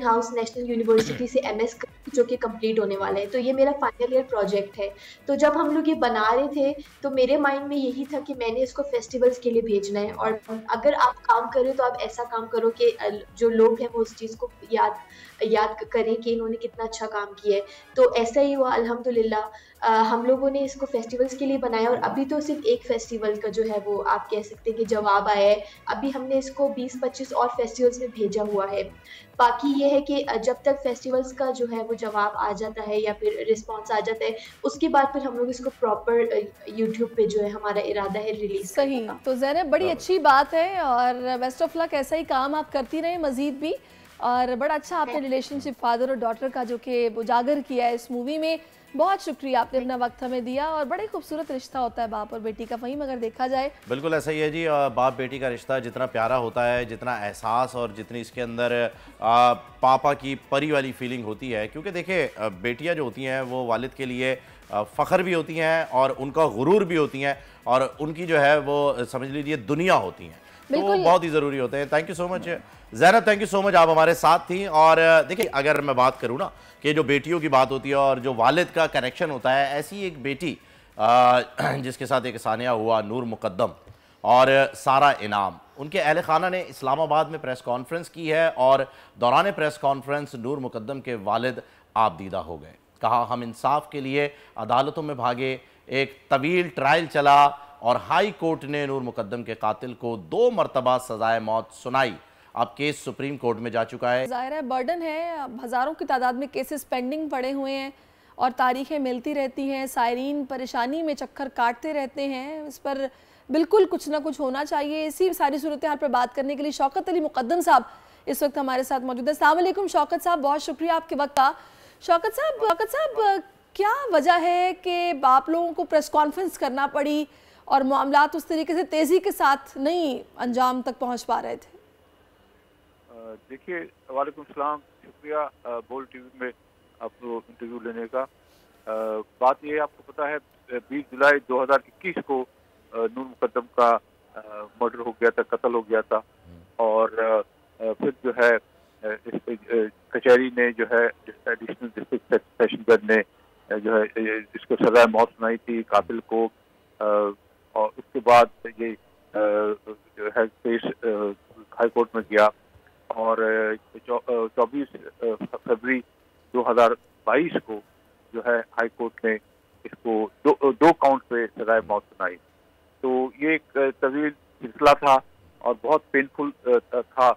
हाउस नेशनल यूनिवर्सिटी से MS जो कि कंप्लीट होने वाला है, तो ये मेरा फाइनल ईयर प्रोजेक्ट है। तो जब हम लोग ये बना रहे थे तो मेरे माइंड में यही था कि मैंने इसको फेस्टिवल्स के लिए भेजना है, और अगर आप काम करें तो आप ऐसा काम करो कि जो लोग हैं वो उस चीज़ को याद करें कि इन्होंने कितना अच्छा काम किया है। तो ऐसा ही हुआ अल्हम्दुलिल्लाह। हम लोगों ने इसको फेस्टिवल्स के लिए बनाया, और अभी तो सिर्फ एक फेस्टिवल का जो है वो आप कह सकते हैं कि जवाब आया है। अभी हमने इसको 20-25 और फेस्टिवल्स में भेजा हुआ है। बाकी ये है कि जब तक फेस्टिवल्स का जो है वो जवाब आ जाता है या फिर रिस्पांस आ जाता है, उसके बाद फिर हम लोग इसको प्रॉपर यूट्यूब पे जो है हमारा इरादा है रिलीज। सही। तो ज़ैनब बड़ी अच्छी बात है, और बेस्ट ऑफ लक, ऐसा ही काम आप करती रहें मजीद भी। और बड़ा अच्छा आपने रिलेशनशिप फादर और डॉटर का जो कि उजागर किया है इस मूवी में। बहुत शुक्रिया, आपने अपना वक्त हमें दिया, और बड़े खूबसूरत रिश्ता होता है बाप और बेटी का, वहीं अगर देखा जाए। बिल्कुल ऐसा ही है जी, बाप बेटी का रिश्ता जितना प्यारा होता है, जितना एहसास और जितनी इसके अंदर पापा की परी वाली फीलिंग होती है, क्योंकि देखिए बेटियां जो होती हैं वो वालिद के लिए फ़ख्र भी होती हैं और उनका गुरूर भी होती हैं, और उनकी जो है वो समझ लीजिए दुनिया होती हैं, तो वो बहुत ही ज़रूरी होते हैं। Thank you so much Zainab, thank you so much, आप हमारे साथ थी। और देखिए अगर मैं बात करूँ ना कि जो बेटियों की बात होती है और जो वालिद का कनेक्शन होता है, ऐसी एक बेटी जिसके साथ एक सानिया हुआ, नूर मुकद्दम और सारा इनाम, उनके अहल खाना ने इस्लामाबाद में प्रेस कॉन्फ्रेंस की है, और दौरान प्रेस कॉन्फ्रेंस नूर मुकद्दम के वालिद आबदीदा हो गए। कहा हम इंसाफ के लिए अदालतों में भागे, एक तवील ट्रायल चला और हाई कोर्ट ने नूर मुकद्दम के कातिल को 2 मरतबा सजाए मौत सुनाई। अब केस सुप्रीम कोर्ट में जा चुका है। ज़ाहिर है बर्डन है, हज़ारों की तादाद में केसेस पेंडिंग पड़े हुए हैं और तारीखें मिलती रहती हैं, सायरीन परेशानी में चक्कर काटते रहते हैं। इस पर बिल्कुल कुछ ना कुछ होना चाहिए। इसी सारी सूरत हाल पर बात करने के लिए शौकत अली मुकद्दम साहब इस वक्त हमारे साथ मौजूद है। अस्सलाम वालेकुम शौकत साहब, बहुत शुक्रिया आपके वक्त का। शौकत साहब, क्या वजह है कि आप लोगों को प्रेस कॉन्फ्रेंस करना पड़ी और मामलात उस तरीके से तेज़ी के साथ नहीं अंजाम तक पहुँच पा रहे थे? देखिए, वालेकुम सलाम। शुक्रिया बोल टीवी में आपको इंटरव्यू लेने का। बात ये आपको पता है 20 जुलाई 2021 को नूर मुकद्दम का मर्डर हो गया था, कत्ल हो गया था, और फिर जो है इस कचहरी ने जो है एडिशनल डिस्ट्रिक्ट सेशन जज ने जो है इसको सजा मौत सुनाई थी कातिल को, और उसके बाद ये जो है केस हाई कोर्ट में गया और 24 फरवरी 2022 को जो है हाई कोर्ट ने इसको दो काउंट पे सजाए मौत सुनाई। तो ये एक तवील सिलसिला था और बहुत पेनफुल था,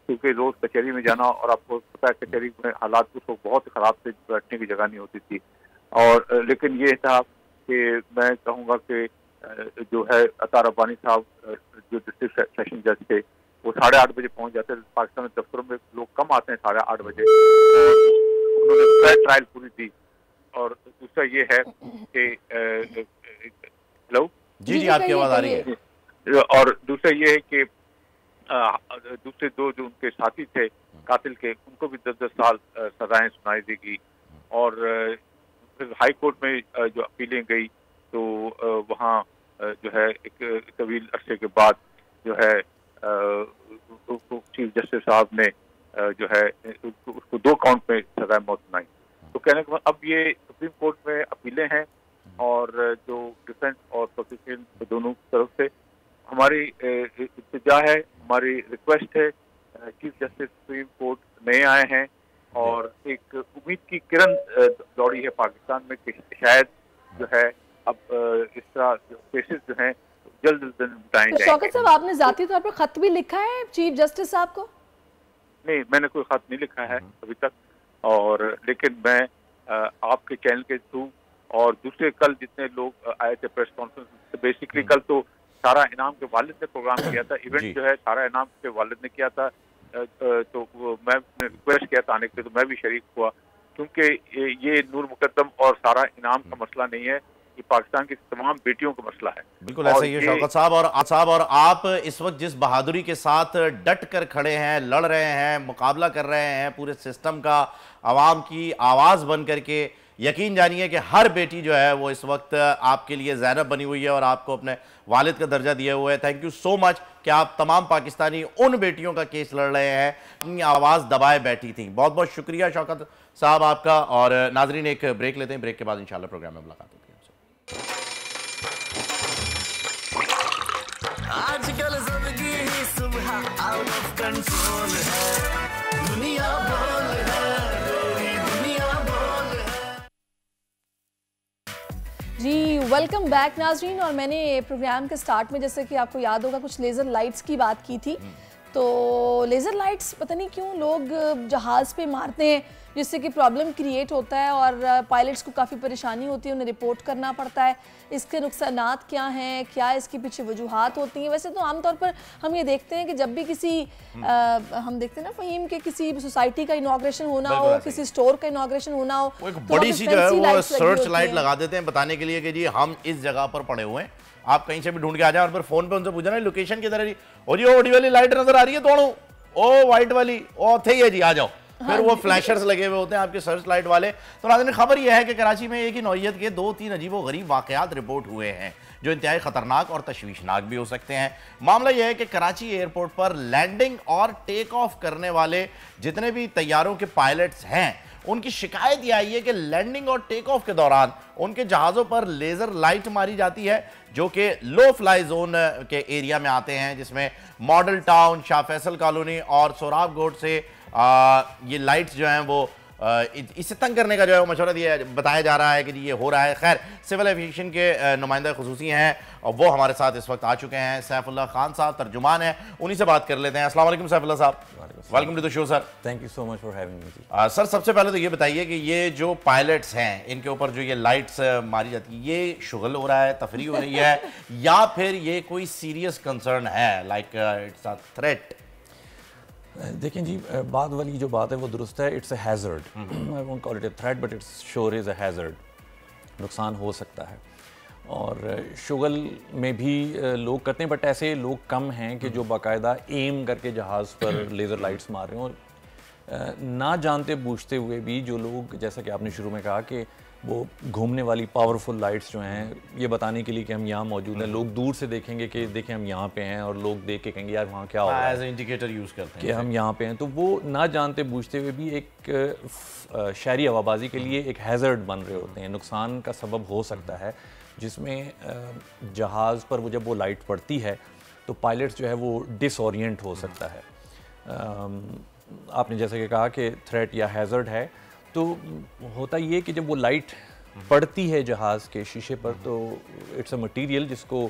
क्योंकि रोज कचहरी में जाना, और आपको पता है कचहरी में हालात उस वक्त बहुत खराब थे, बैठने की जगह नहीं होती थी। और लेकिन ये था कि मैं कहूँगा कि जो है अता रब्बानी साहब जो डिस्ट्रिक्ट सेशन जज थे वो 8:30 बजे पहुंच जाते थे। पाकिस्तान में दफ्तरों में लोग कम आते हैं 8:30 बजे। उन्होंने फेयर ट्रायल पूरी दी। और दूसरा ये है कि हेलो जी आपकी आवाज आ रही है। और दूसरा ये है कि दूसरे दो जो उनके साथी थे कातिल के, उनको भी 10-10 साल सजाएं सुनाई देगी। और फिर हाई कोर्ट में जो अपीलें गई तो वहाँ जो है एक तवील अरसे के बाद जो है चीफ जस्टिस साहब ने जो है उसको 2 काउंट में सजाए मौत सुनाई। तो कहने के बाद अब ये सुप्रीम कोर्ट में अपीलें हैं, और जो डिफेंस और प्रोसिक्यूशन दोनों तरफ से हमारी इल्तिजा है, हमारी रिक्वेस्ट है। चीफ जस्टिस सुप्रीम कोर्ट नए आए हैं और एक उम्मीद की किरण दौड़ी है पाकिस्तान में कि शायद जो है अब इस तरह केसेस जो हैं जल्द निपटाए जाएंगे। शौकत साहब, आपने जाती तौर पर खत भी लिखा है चीफ जस्टिस साहब को? नहीं, मैंने कोई खत नहीं लिखा है अभी तक, और लेकिन मैं आपके चैनल के थ्रू और दूसरे कल जितने लोग आए थे प्रेस कॉन्फ्रेंस, तो बेसिकली कल तो सारा इनाम के वालिद ने प्रोग्राम किया था, इवेंट जो है सारा इनाम के वालिद ने किया था। तो मैं रिक्वेस्ट किया था आने के लिए, तो मैं भी शरीक हुआ, क्योंकि ये नूर मुकद्दम और सारा इनाम का मसला नहीं है, ये पाकिस्तान की तमाम बेटियों का मसला है। बिल्कुल ऐसा ही है शौकत साहब। और आप इस वक्त जिस बहादुरी के साथ डट कर खड़े हैं, लड़ रहे हैं, मुकाबला कर रहे हैं पूरे सिस्टम का, आवाम की आवाज़ बन करके, यकीन जानिए कि हर बेटी जो है वो इस वक्त आपके लिए ज़ैनब बनी हुई है और आपको अपने वालिद का दर्जा दिया हुआ है। थैंक यू सो मच कि आप तमाम पाकिस्तानी उन बेटियों का केस लड़ रहे हैं जिनकी आवाज़ दबाए बैठी थी। बहुत बहुत शुक्रिया शौकत साहब आपका। और नाजरीन एक ब्रेक लेते हैं, ब्रेक के बाद इंशाल्लाह प्रोग्राम में मुलाकात होगी आपसे। आजकल जिंदगी ही सुबह आउट ऑफ कंट्रोल है, दुनिया बोल है, दुनिया बोल है। जी वेलकम बैक नाजरीन। और मैंने प्रोग्राम के स्टार्ट में, जैसे कि आपको याद होगा, कुछ लेज़र लाइट्स की बात की थी। तो लेज़र लाइट्स पता नहीं क्यों लोग जहाज़ पे मारते हैं, जिससे कि प्रॉब्लम क्रिएट होता है और पायलट्स को काफ़ी परेशानी होती है, उन्हें रिपोर्ट करना पड़ता है। इसके नुकसानात क्या हैं, क्या इसके पीछे वजूहात होती हैं? वैसे तो आमतौर पर हम ये देखते हैं कि जब भी किसी हम देखते हैं ना फ़हीम के किसी सोसाइटी का इनॉग्रेशन होना हो, किसी स्टोर का इनॉग्रेशन होना हो, वो एक बड़ी सी जो है वो सर्च लाइट लगा देते हैं बताने के लिए कि जी हम इस जगह पर पड़े हुए हैं, आप कहीं से भी ढूंढ के आ जाए। और फिर फोन पे उनसे पूछना है लोकेशन किधर है जी, ओ जी ओ बड़ी वाली लाइट नजर आ रही है, तोड़ो ओ वाइट वाली, ओ थे है जी, आ जाओ। फिर वो फ्लैशर्स लगे हुए होते हैं आपके सर्च लाइट वाले। तो नाज़रीन खबर यह है कि कराची में एक ही नौइयत के 2-3 अजीब व गरीब वाक़यात रिपोर्ट हुए हैं जो इंतहाई ख़तरनाक और तशवीशनाक भी हो सकते हैं। मामला यह है कि कराची एयरपोर्ट पर लैंडिंग और टेक ऑफ करने वाले जितने भी तैयारों के पायलट्स हैं, उनकी शिकायत यह आई है कि लैंडिंग और टेक ऑफ के दौरान उनके जहाज़ों पर लेज़र लाइट मारी जाती है जो कि लो फ्लाई जोन के एरिया में आते हैं, जिसमें model town, Shah Faisal colony और सोराब गोट से ये लाइट्स जो हैं वो इससे तंग करने का जो है वो मशवरा दिया बताया जा रहा है कि ये हो रहा है। खैर सिविल एविएशन के नुमाइंदा खुसूसी हैं और वो हमारे साथ इस वक्त आ चुके हैं। सैफुल्लाह खान साहब तर्जुमान हैं, उन्हीं से बात कर लेते हैं। अस्सलाम वालेकुम Saifullah sahab, welcome to the show sir. Thank you so much for having me. Sir सबसे पहले तो ये बताइए कि ये जो पायलट्स हैं इनके ऊपर जो ये लाइट्स मारी जाती है, ये शुगल हो रहा है, तफरी हो रही है या फिर ये कोई सीरियस कंसर्न है, लाइक इट्स अ थ्रेट? देखें जी, बाद वाली जो बात है वो दुरुस्त है। It's a hazard, I won't call it a threat but it's sure is a hazard. नुकसान हो सकता है और शुगल में भी लोग करते हैं, बट ऐसे लोग कम हैं कि जो बाकायदा एम करके जहाज़ पर लेज़र लाइट्स मार रहे हैं। और ना जानते बूझते हुए भी जो लोग, जैसा कि आपने शुरू में कहा कि वो घूमने वाली पावरफुल लाइट्स जो हैं ये बताने के लिए कि हम यहाँ मौजूद हैं, लोग दूर से देखेंगे कि देखें हम यहाँ पे हैं, और लोग देख के कहेंगे यार वहाँ क्या हो रहा है, एज इंडिकेटर यूज़ करते हैं कि हम यहाँ पे हैं। तो वो ना जानते बूझते हुए भी एक शहरी हवाबाजी के लिए एक हैज़र्ड बन रहे होते हैं, नुकसान का सबब हो सकता है, जिसमें जहाज़ पर वो जब वो लाइट पड़ती है तो पायलट्स जो है वो डिसओरिएंट हो सकता है। आपने जैसे कि कहा कि थ्रेट या हैज़र्ड है, तो होता ये कि जब वो लाइट पड़ती है जहाज़ के शीशे पर तो इट्स अ मटेरियल जिसको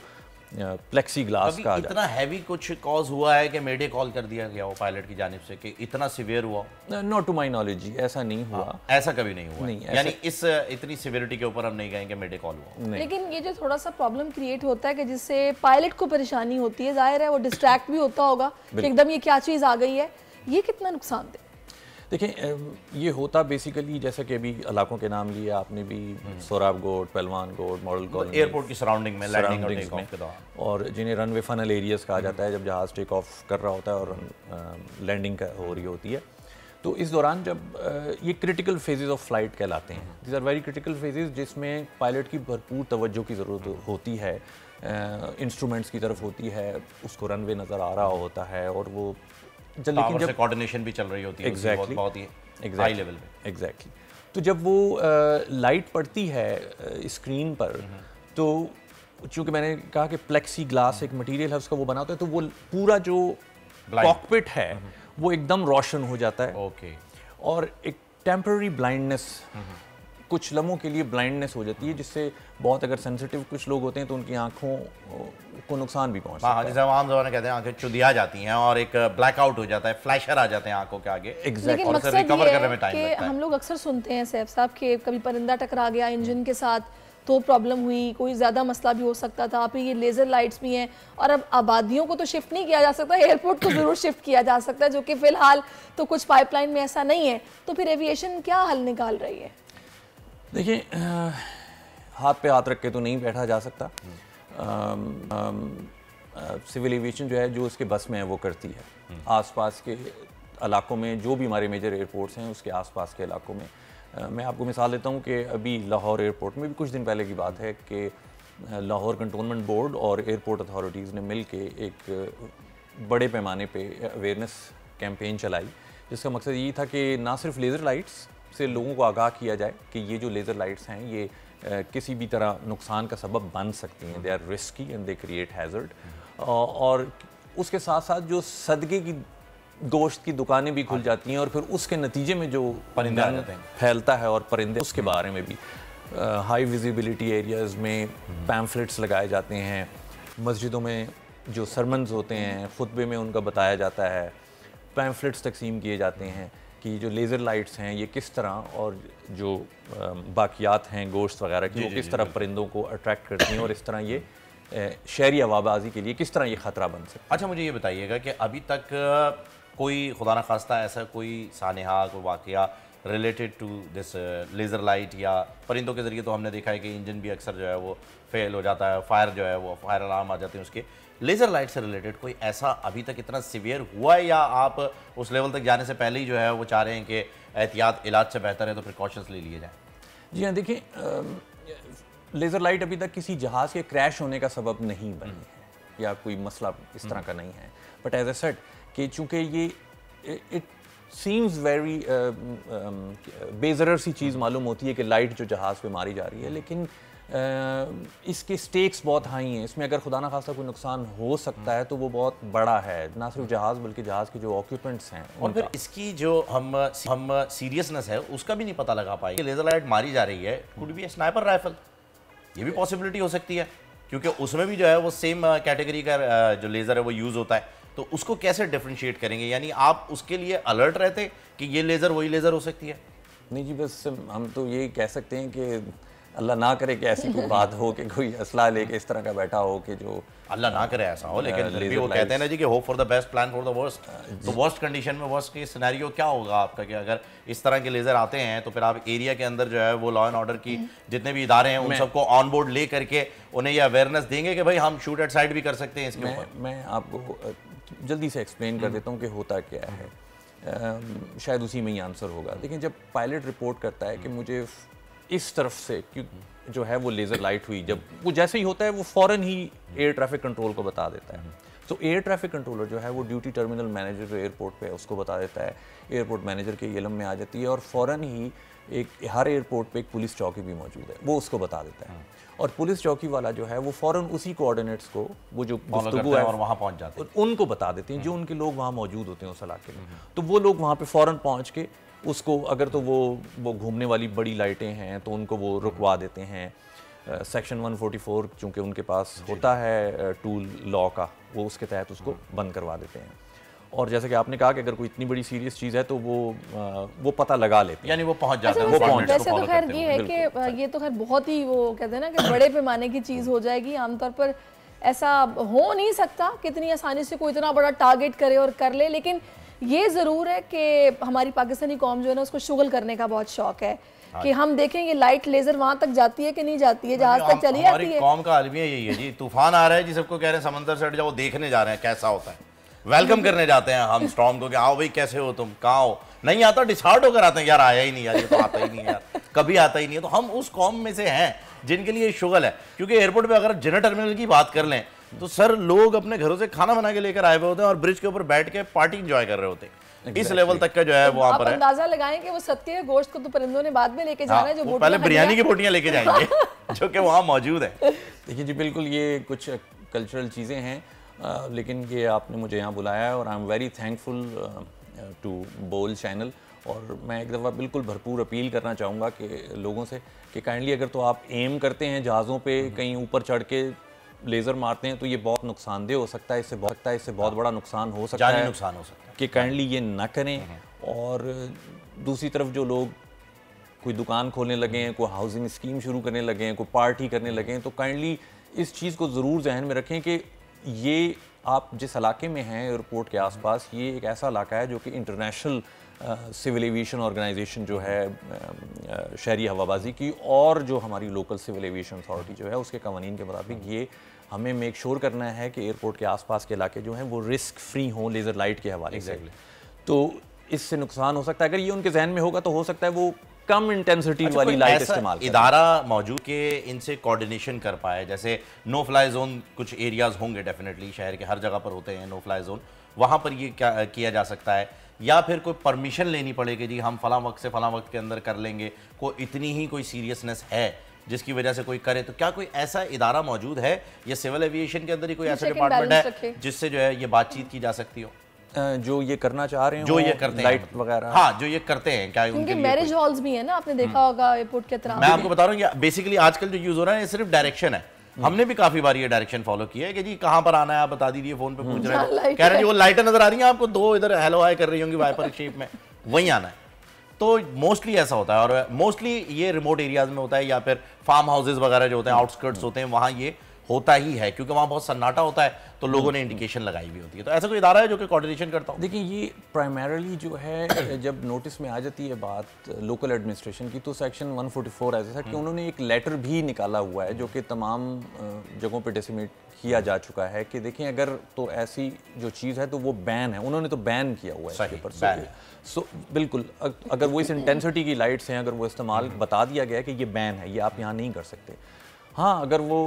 प्लेक्सी ग्लास का इतना हैवी कुछ कॉज हुआ है कि मेडे कॉल कर दिया गया वो पायलट की जानिब से कि इतना सिवियर हुआ? नॉट टू माई नॉलेज जी, ऐसा नहीं हुआ। ऐसा कभी नहीं हुआ नहीं, यानी इस इतनी सिवियरिटी के ऊपर हम नहीं कहेंगे मेडे कॉल हुआ। लेकिन ये जो थोड़ा सा प्रॉब्लम क्रिएट होता है कि जिससे पायलट को परेशानी होती है, जाहिर है वो डिस्ट्रैक्ट भी होता होगा कि एकदम ये क्या चीज़ आ गई है, ये कितना नुकसानदेह? देखें ये होता बेसिकली जैसा कि अभी इलाकों के नाम लिए आपने भी, सोराब गोड, पहलवान गोड, मॉडल कॉलोनी, एयरपोर्ट की सराउंडिंग में लैंडिंग और टेक ऑफ के दौरान, और जिन्हें रनवे फनल एरियाज कहा जाता है जब जहाज़ टेक ऑफ कर रहा होता है और लैंडिंग हो रही होती है। तो इस दौरान जब ये क्रिटिकल फेजेस ऑफ फ्लाइट कहलाते हैं, these are very critical phases जिसमें पायलट की भरपूर तवज्जो की ज़रूरत होती है, इंस्ट्रूमेंट्स की तरफ होती है, उसको रनवे नज़र आ रहा होता है और वो लेकिन जब कोऑर्डिनेशन भी चल रही होती है एग्जैक्टली बहुत ही हाई लेवल पे एग्जैक्टली। तो जब वो लाइट पड़ती है स्क्रीन पर, तो चूंकि मैंने कहा कि प्लेक्सी ग्लास एक मटेरियल है उसका वो बना होता है, तो वो पूरा जो कॉकपिट है वो एकदम रोशन हो जाता है। ओके। और एक टेम्पररी ब्लाइंडनेस, कुछ लम्हों के लिए ब्लाइंडनेस हो जाती है, जिससे बहुत अगर सेंसिटिव कुछ लोग होते हैं तो उनकी आंखों को नुकसान भी पहुंचता है। जैसे आम ज़माने कहते हैं आंखें चुदिया जाती हैं और एक ब्लैकआउट हो जाता है, फ्लैशर आ जाते हैं आंखों के आगे। लेकिन मकसद रिकवर करने में टाइम लगता है। हम लोग अक्सर सुनते हैं सैफ साहब कि कभी परिंदा टकरा गया इंजन के साथ तो प्रॉब्लम हुई, कोई ज़्यादा मसला भी हो सकता था। फिर ये लेज़र लाइट्स भी हैं, और अब आबादियों को तो शिफ्ट नहीं किया जा सकता, एयरपोर्ट को ज़रूर शिफ्ट किया जा सकता है, जो कि फ़िलहाल तो कुछ पाइपलाइन में ऐसा नहीं है। तो फिर एविएशन क्या हल निकाल रही है? देखिए हाथ पे हाथ रख के तो नहीं बैठा जा सकता। सिविल एविएशन जो है जो उसके बस में है वो करती है। आसपास के इलाकों में जो भी हमारे मेजर एयरपोर्ट्स हैं उसके आसपास के इलाकों में, मैं आपको मिसाल देता हूँ कि अभी लाहौर एयरपोर्ट में भी कुछ दिन पहले की बात है कि लाहौर कंटोनमेंट बोर्ड और एयरपोर्ट अथॉरिटीज़ ने मिल के एक बड़े पैमाने पे अवेयरनेस कैंपेन चलाई, जिसका मकसद ये था कि ना सिर्फ लेज़र लाइट्स से लोगों को आगाह किया जाए कि ये जो लेज़र लाइट्स हैं ये किसी भी तरह नुकसान का सबब बन सकती हैं, they are risky and they create hazard, और उसके साथ साथ जो सदके की गोश्त की दुकानें भी खुल जाती हैं और फिर उसके नतीजे में जो परिंदा फैलता है और परिंदे, उसके बारे में भी हाई विजिबिलिटी एरियाज़ में पैम्फलेट्स लगाए जाते हैं, मस्जिदों में जो सरमन्स होते हैं खुतबे में उनका बताया जाता है, पैम्फलेट्स तकसीम किए जाते हैं कि जो लेज़र लाइट्स हैं ये किस तरह और जो बाकियात हैं गोश्त वगैरह की वो किस तरह परिंदों को अट्रैक्ट करती हैं और इस तरह ये शहरी हवाबाजी के लिए किस तरह ये ख़तरा बन सकता है। अच्छा, मुझे ये बताइएगा कि अभी तक कोई खुदा न खास्ता ऐसा कोई सानेहा कोई वाक़या related to this laser light या परिंदों के ज़रिए, तो हमने देखा है कि इंजन भी अक्सर जो है वो फेल हो जाता है, फायर जो है वो फायर अलार्म आ जाते हैं उसके, लेज़र लाइट से रिलेटेड कोई ऐसा अभी तक इतना सीवियर हुआ है या आप उस लेवल तक जाने से पहले ही जो है वो चाह रहे हैं कि एहतियात इलाज से बेहतर है तो प्रिकॉशंस ले लिए जाएँ? जी हाँ, देखिए लेज़र लाइट अभी तक किसी जहाज़ के क्रैश होने का सबब नहीं बनी है या कोई मसला इस तरह का नहीं है, बट एज ए सेड कि चूँकि ये इट सीम्स वेरी बेज़रर सी चीज़ मालूम होती है कि लाइट जो जहाज़ पे मारी जा रही है, लेकिन इसके स्टेक्स बहुत हाई हैं, इसमें अगर खुदा ना खास्ता कोई नुकसान हो सकता है तो वो बहुत बड़ा है, ना सिर्फ जहाज़ बल्कि जहाज़ के जो ऑक्यूपेंट्स हैं। और फिर इसकी जो हम सीरियसनेस है उसका भी नहीं पता लगा पाए। लेज़र लाइट मारी जा रही है, कुड बी स्नाइपर राइफल, ये भी पॉसिबिलिटी हो सकती है क्योंकि उसमें भी जो है वो सेम कैटेगरी का जो लेज़र है वो यूज़ होता है, तो उसको कैसे डिफ्रेंशिएट करेंगे? यानी आप उसके लिए अलर्ट रहते कि ये लेज़र वही लेज़र हो सकती है? नहीं जी, बस हम तो यही कह सकते हैं कि अल्लाह ना करे कि ऐसी कोई बात हो कि कोई असला लेके इस तरह का बैठा हो कि जो अल्लाह ना करे ऐसा हो, लेकिन फिर भी वो कहते हैं ना जी कि hope for the best plan for the worst. तो वर्स्ट कंडीशन में वर्स्ट केस सिनेरियो क्या होगा आपका कि अगर इस तरह के लेज़र आते हैं तो फिर आप एरिया के अंदर जो है वो लॉ एंड ऑर्डर की जितने भी इदारे हैं उन सबको ऑन बोर्ड ले करके उन्हें ये अवेयरनेस देंगे कि भाई हम शूट एट साइड भी कर सकते हैं इसके ऊपर? मैं आपको जल्दी से एक्सप्लेन कर देता हूँ कि होता क्या है। शायद उसी में ही आंसर होगा। लेकिन जब पायलट रिपोर्ट करता है कि मुझे इस तरफ से जो है वो लेज़र लाइट हुई, जब वो जैसे ही होता है वो फ़ौरन ही एयर ट्रैफिक कंट्रोल को बता देता है। तो एयर ट्रैफिक कंट्रोलर जो है वो ड्यूटी टर्मिनल मैनेजर जो एयरपोर्ट पे है उसको बता देता है, एयरपोर्ट मैनेजर के इल्म में आ जाती है और फ़ौरन ही हर एयरपोर्ट पे एक पुलिस चौकी भी मौजूद है, वो उसको बता देता है। और पुलिस चौकी वाला जो है वो फ़ौरन उसी कोऑर्डिनेट्स को वो जो गुफ्तगू है और वहाँ पहुँच जाते हैं, उनको बता देते हैं, जो उनके लोग वहाँ मौजूद होते हैं उस इलाके में। तो वो लोग वहाँ पे फ़ौरन पहुँच के उसको, अगर तो वो घूमने वाली बड़ी लाइटें हैं तो उनको वो रुकवा देते हैं। सेक्शन 144 चूँकि उनके पास होता है टूल लॉ का, वो उसके तहत उसको बंद करवा देते हैं। और जैसे कि आपने कहा कि अगर कोई इतनी बड़ी सीरियस चीज़ है तो वो पता लगा लेते हैं, यानी वो पहुंच जाते हैं। वैसे तो खैर ये है कि ये तो खैर बहुत ही वो कहते हैं ना कि बड़े पैमाने की चीज़ हो जाएगी। आमतौर पर ऐसा हो नहीं सकता कितनी आसानी से कोई इतना बड़ा टारगेट करे और कर ले, लेकिन ये ज़रूर है कि हमारी पाकिस्तानी कौम जो है ना उसको शुगल करने का बहुत शौक है कि हम देखें ये लाइट लेजर वहां तक जाती है कि नहीं जाती है, जहाज तक चली जाती है। कौम का अलमिया यही है जी, तूफान आ रहा है जी, सबको कह रहे हैं समंदर से हट जाओ, देखने जा रहे हैं कैसा होता है, वेलकम करने जाते हैं हम स्टॉर्म को कि आओ भाई कैसे हो तुम, कहाँ हो, नहीं आता डिसहार्ट होकर आते हैं, यार आया ही नहीं यार, ये तो आता ही नहीं यार, कभी आता ही नहीं है। तो हम उस कौम में से हैं जिनके लिए शुगल है, क्योंकि एयरपोर्ट पे अगर जिना टर्मिनल की बात कर लें तो सर लोग अपने घरों से खाना बना के लेकर आए हुए होते हैं और ब्रिज के ऊपर बैठ के पार्टी एंजॉय कर रहे होते हैं। इस लेवल तक का जो है वो वहाँ पर है। अंदाजा लगाएं कि वो सत्य के गोश्त को तो परिंदों ने बाद में लेके जाना है, जो पहले बिरयानी की बोटियां लेके जाएंगे जो कि वहाँ मौजूद है। देखिए जी बिल्कुल ये कुछ कल्चरल चीज़ें हैं, लेकिन ये आपने मुझे यहाँ बुलाया है और I am very thankful to Bol channel. और मैं एक दफ़ा बिल्कुल भरपूर अपील करना चाहूँगा कि लोगों से कि काइंडली अगर तो आप एम करते हैं जहाज़ों पे कहीं ऊपर चढ़ के लेज़र मारते हैं तो ये बहुत नुकसानदेह हो सकता है, इससे बहुत बड़ा नुकसान हो सकता है, नुकसान हो सकता है कि काइंडली ये ना करें। और दूसरी तरफ जो लोग कोई दुकान खोलने लगे हैं, कोई हाउसिंग स्कीम शुरू करने लगे हैं, कोई पार्टी करने लगे हैं, तो काइंडली इस चीज़ को ज़रूर जहन में रखें कि ये आप जिस इलाके में हैं एयरपोर्ट के आसपास, ये एक ऐसा इलाका है जो कि इंटरनेशनल सिविल एविएशन ऑर्गेनाइजेशन जो है शहरी हवाबाजी की और जो हमारी लोकल सिविल एविएशन अथॉरिटी जो है उसके कवानीन के मुताबिक ये हमें मेक श्योर करना है कि एयरपोर्ट के आसपास के इलाके जो हैं वो रिस्क फ्री हों लेज़र लाइट के हवाले से। तो इससे नुकसान हो सकता है, अगर ये उनके जहन में होगा तो हो सकता है वो कम इंटेंसिटी वाली लाइट इस्तेमाल करें। इदारा मौजूद के इनसे कोऑर्डिनेशन कर पाए, जैसे नो फ्लाई जोन कुछ एरियाज होंगे डेफिनेटली, शहर के हर जगह पर होते हैं नो फ्लाई जोन, वहाँ पर ये क्या किया जा सकता है, या फिर कोई परमिशन लेनी पड़ेगी जी हम फलां वक्त से फलां वक्त के अंदर कर लेंगे, कोई इतनी ही कोई सीरियसनेस है जिसकी वजह से कोई करे, तो क्या कोई ऐसा इदारा मौजूद है या सिविल एविएशन के अंदर ही कोई ऐसा डिपार्टमेंट है जिससे जो है ये बातचीत की जा सकती हो? जो ये करना चाह रहे हैं, जो ये करते हैं लाइट वगैरह, हाँ जो ये करते हैं, क्या उनके मैरिज हॉल्स भी है ना, आपने देखा होगा एयरपोर्ट के अतराफ। मैं आपको बता रहा हूँ बेसिकली आजकल जो यूज हो रहा है ये सिर्फ डायरेक्शन है। हमने भी काफी बार ये डायरेक्शन फॉलो किया है कि जी कहाँ पर आना है आप बता दीजिए, फोन पे पूछ रहे हैं, कह रहे हैं वो लाइटें नजर आ रही हैं आपको, दो इधर हेलो हाय कर रही होंगी वाइपर शेप में, वहीं आना है। तो मोस्टली ऐसा होता है और मोस्टली ये रिमोट एरियाज में होता है या फिर फार्म हाउसेज वगैरह जो होते हैं आउटस्कर्ट्स होते हैं, वहाँ ये होता ही है क्योंकि वहाँ बहुत सन्नाटा होता है, तो लोगों ने इंडिकेशन लगाई भी होती है। तो ऐसा कोई इदारा है जो कि कोऑर्डिनेशन करता हो? देखिए ये प्राइमरीली जो है जब नोटिस में आ जाती है बात लोकल एडमिनिस्ट्रेशन की, तो सेक्शन 144 ऐसा कि उन्होंने एक लेटर भी निकाला हुआ है जो कि तमाम जगहों पे डिसमिट किया जा चुका है कि देखें अगर तो ऐसी जो चीज़ है तो वो बैन है, उन्होंने तो बैन किया हुआ है इसके ऊपर। सो बिल्कुल अगर वो इस इंटेंसिटी की लाइट्स हैं, अगर वो इस्तेमाल बता दिया गया है कि ये बैन है, ये आप यहाँ नहीं कर सकते। हाँ अगर वो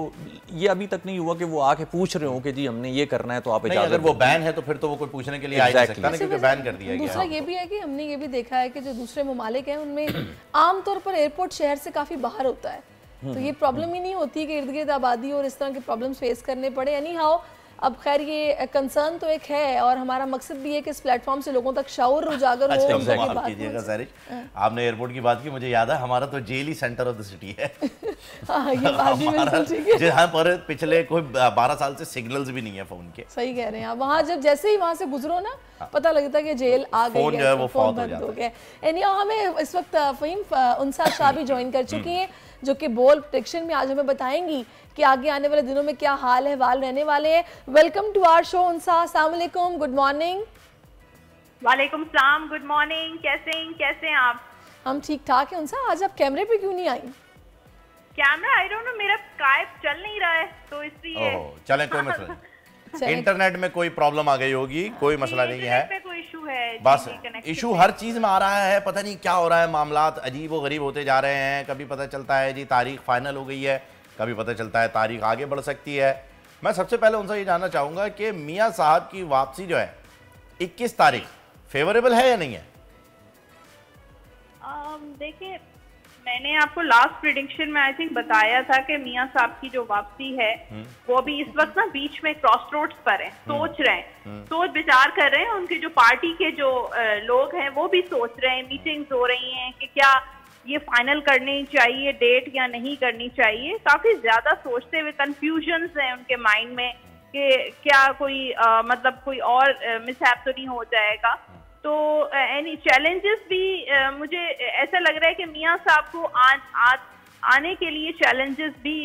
ये अभी तक नहीं हुआ कि वो आके पूछ रहे हो कि जी हमने ये करना है तो आप इजाजत, अगर वो बैन है तो फिर तो वो कोई पूछने के लिए आ नहीं सकता ना, क्योंकि बैन कर दिया गया। दूसरा ये भी है कि हमने ये भी देखा है कि जो दूसरे ममालिक हैं उनमें आमतौर पर एयरपोर्ट शहर से काफ़ी बाहर होता है, तो ये प्रॉब्लम ही नहीं होती कि इर्द गिर्द आबादी और इस तरह के प्रॉब्लम्स फेस करने पड़े। यानी हाउ अब खैर ये कंसर्न तो एक है और हमारा मकसद भी है कि इस प्लेटफॉर्म से लोगों तक शऊर उजागर हो। माफ कीजिएगा सारिश, आपने एयरपोर्ट की बात की, मुझे याद है हमारा तो जेल ही सेंटर ऑफ द सिटी है। हाँ, ये बात भी बिल्कुल ठीक है। जहाँ पर पिछले कोई 12 साल से सिग्नल्स भी नहीं है फोन के। सही कह रहे हैं आप, वहाँ जब जैसे ही वहाँ से गुजरो ना पता लगता है कि जेल आ गई फोन जो है वो फोन बंद हो गया। एनी हमें इस वक्त फ़हीम उनसाद शाह भी ज्वाइन कर चुकी हैं जो कि बोल प्रेडिक्शन में आज हमें बताएंगी कि आगे आने वाले दिनों में क्या हाल अहवाल रहने वाले हैं। वेलकम टू आवर शो उनसा, अस्सलाम वालेकुम, गुड मॉर्निंग। वालेकुम सलाम, गुड मॉर्निंग, कैसे हैं आप? हम ठीक ठाक हैं उनसा। आज आप कैमरे पे क्यों नहीं आई? कैमरा आई डोंट नो, मेरा स्काइप चल नहीं रहा है तो इसलिए। चलें कोई मसला नहीं, इंटरनेट में कोई प्रॉब्लम आ गई होगी, कोई मसला नहीं है, पे कोई इशू है बस इशू हर चीज में आ रहा है, पता नहीं क्या हो रहा है, मामलात अजीब व गरीब होते जा रहे हैं। कभी पता चलता है जी तारीख फाइनल हो गई है, कभी पता चलता है तारीख आगे बढ़ सकती है। मैं सबसे पहले उनसे ये जानना चाहूंगा कि मियां साहब की वापसी जो है 21 तारीख फेवरेबल है या नहीं है? देखिए, मैंने आपको लास्ट प्रेडिक्शन में आई थिंक बताया था कि मियां साहब की जो वापसी है वो अभी इस वक्त ना बीच में क्रॉस रोड्स पर है, सोच रहे हैं, सोच विचार कर रहे हैं। उनके जो पार्टी के जो लोग हैं वो भी सोच रहे हैं, मीटिंग्स हो रही हैं कि क्या ये फाइनल करनी चाहिए डेट या नहीं करनी चाहिए। काफी ज्यादा सोचते हुए, कंफ्यूजन्स हैं उनके माइंड में कि क्या कोई मतलब कोई और मिसहैप तो नहीं हो जाएगा। तो एनी चैलेंजेस भी मुझे ऐसा लग रहा है कि मियां साहब को आज आने के लिए चैलेंजेस भी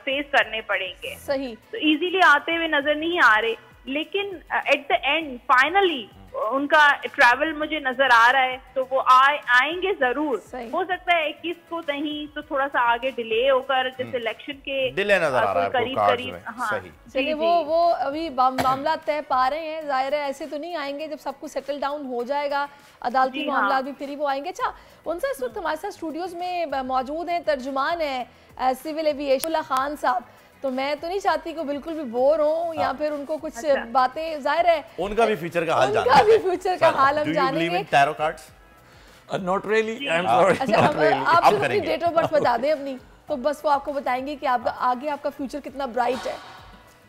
फेस करने पड़ेंगे। सही। तो इजीली आते हुए नजर नहीं आ रहे, लेकिन एट द एंड फाइनली उनका ट्रैवल मुझे नजर आ रहा है, तो वो आएंगे जरूर। हो सकता है 21 को नहीं तो थोड़ा सा आगे डिले होकर, जैसे इलेक्शन के डिले नजर आ रहा है करीब। हाँ, चलिए वो अभी मामला तय पा रहे हैं, जाहिर है ऐसे तो नहीं आएंगे। जब सब कुछ सेटल डाउन हो जाएगा, अदालती मामला भी फिर वो आएंगे। अच्छा, उनसे इस वक्त हमारे साथ स्टूडियोज में मौजूद हैं, तर्जुमान है सिविल एविएशन खान साहब। तो मैं तो नहीं चाहती कि बिल्कुल भी बोर हो या फिर उनको कुछ बातें, जाहिर है उनका भी फ्यूचर का हाल उनका भी फ्यूचर का हाल हम जानेंगे। Tarot cards? Not really, I am sorry. अच्छा, आप सिर्फ अपनी डेट ऑफ बर्थ बता दें अपनी, तो बस वो आपको बताएंगे कि आपका आगे आपका फ्यूचर कितना ब्राइट है।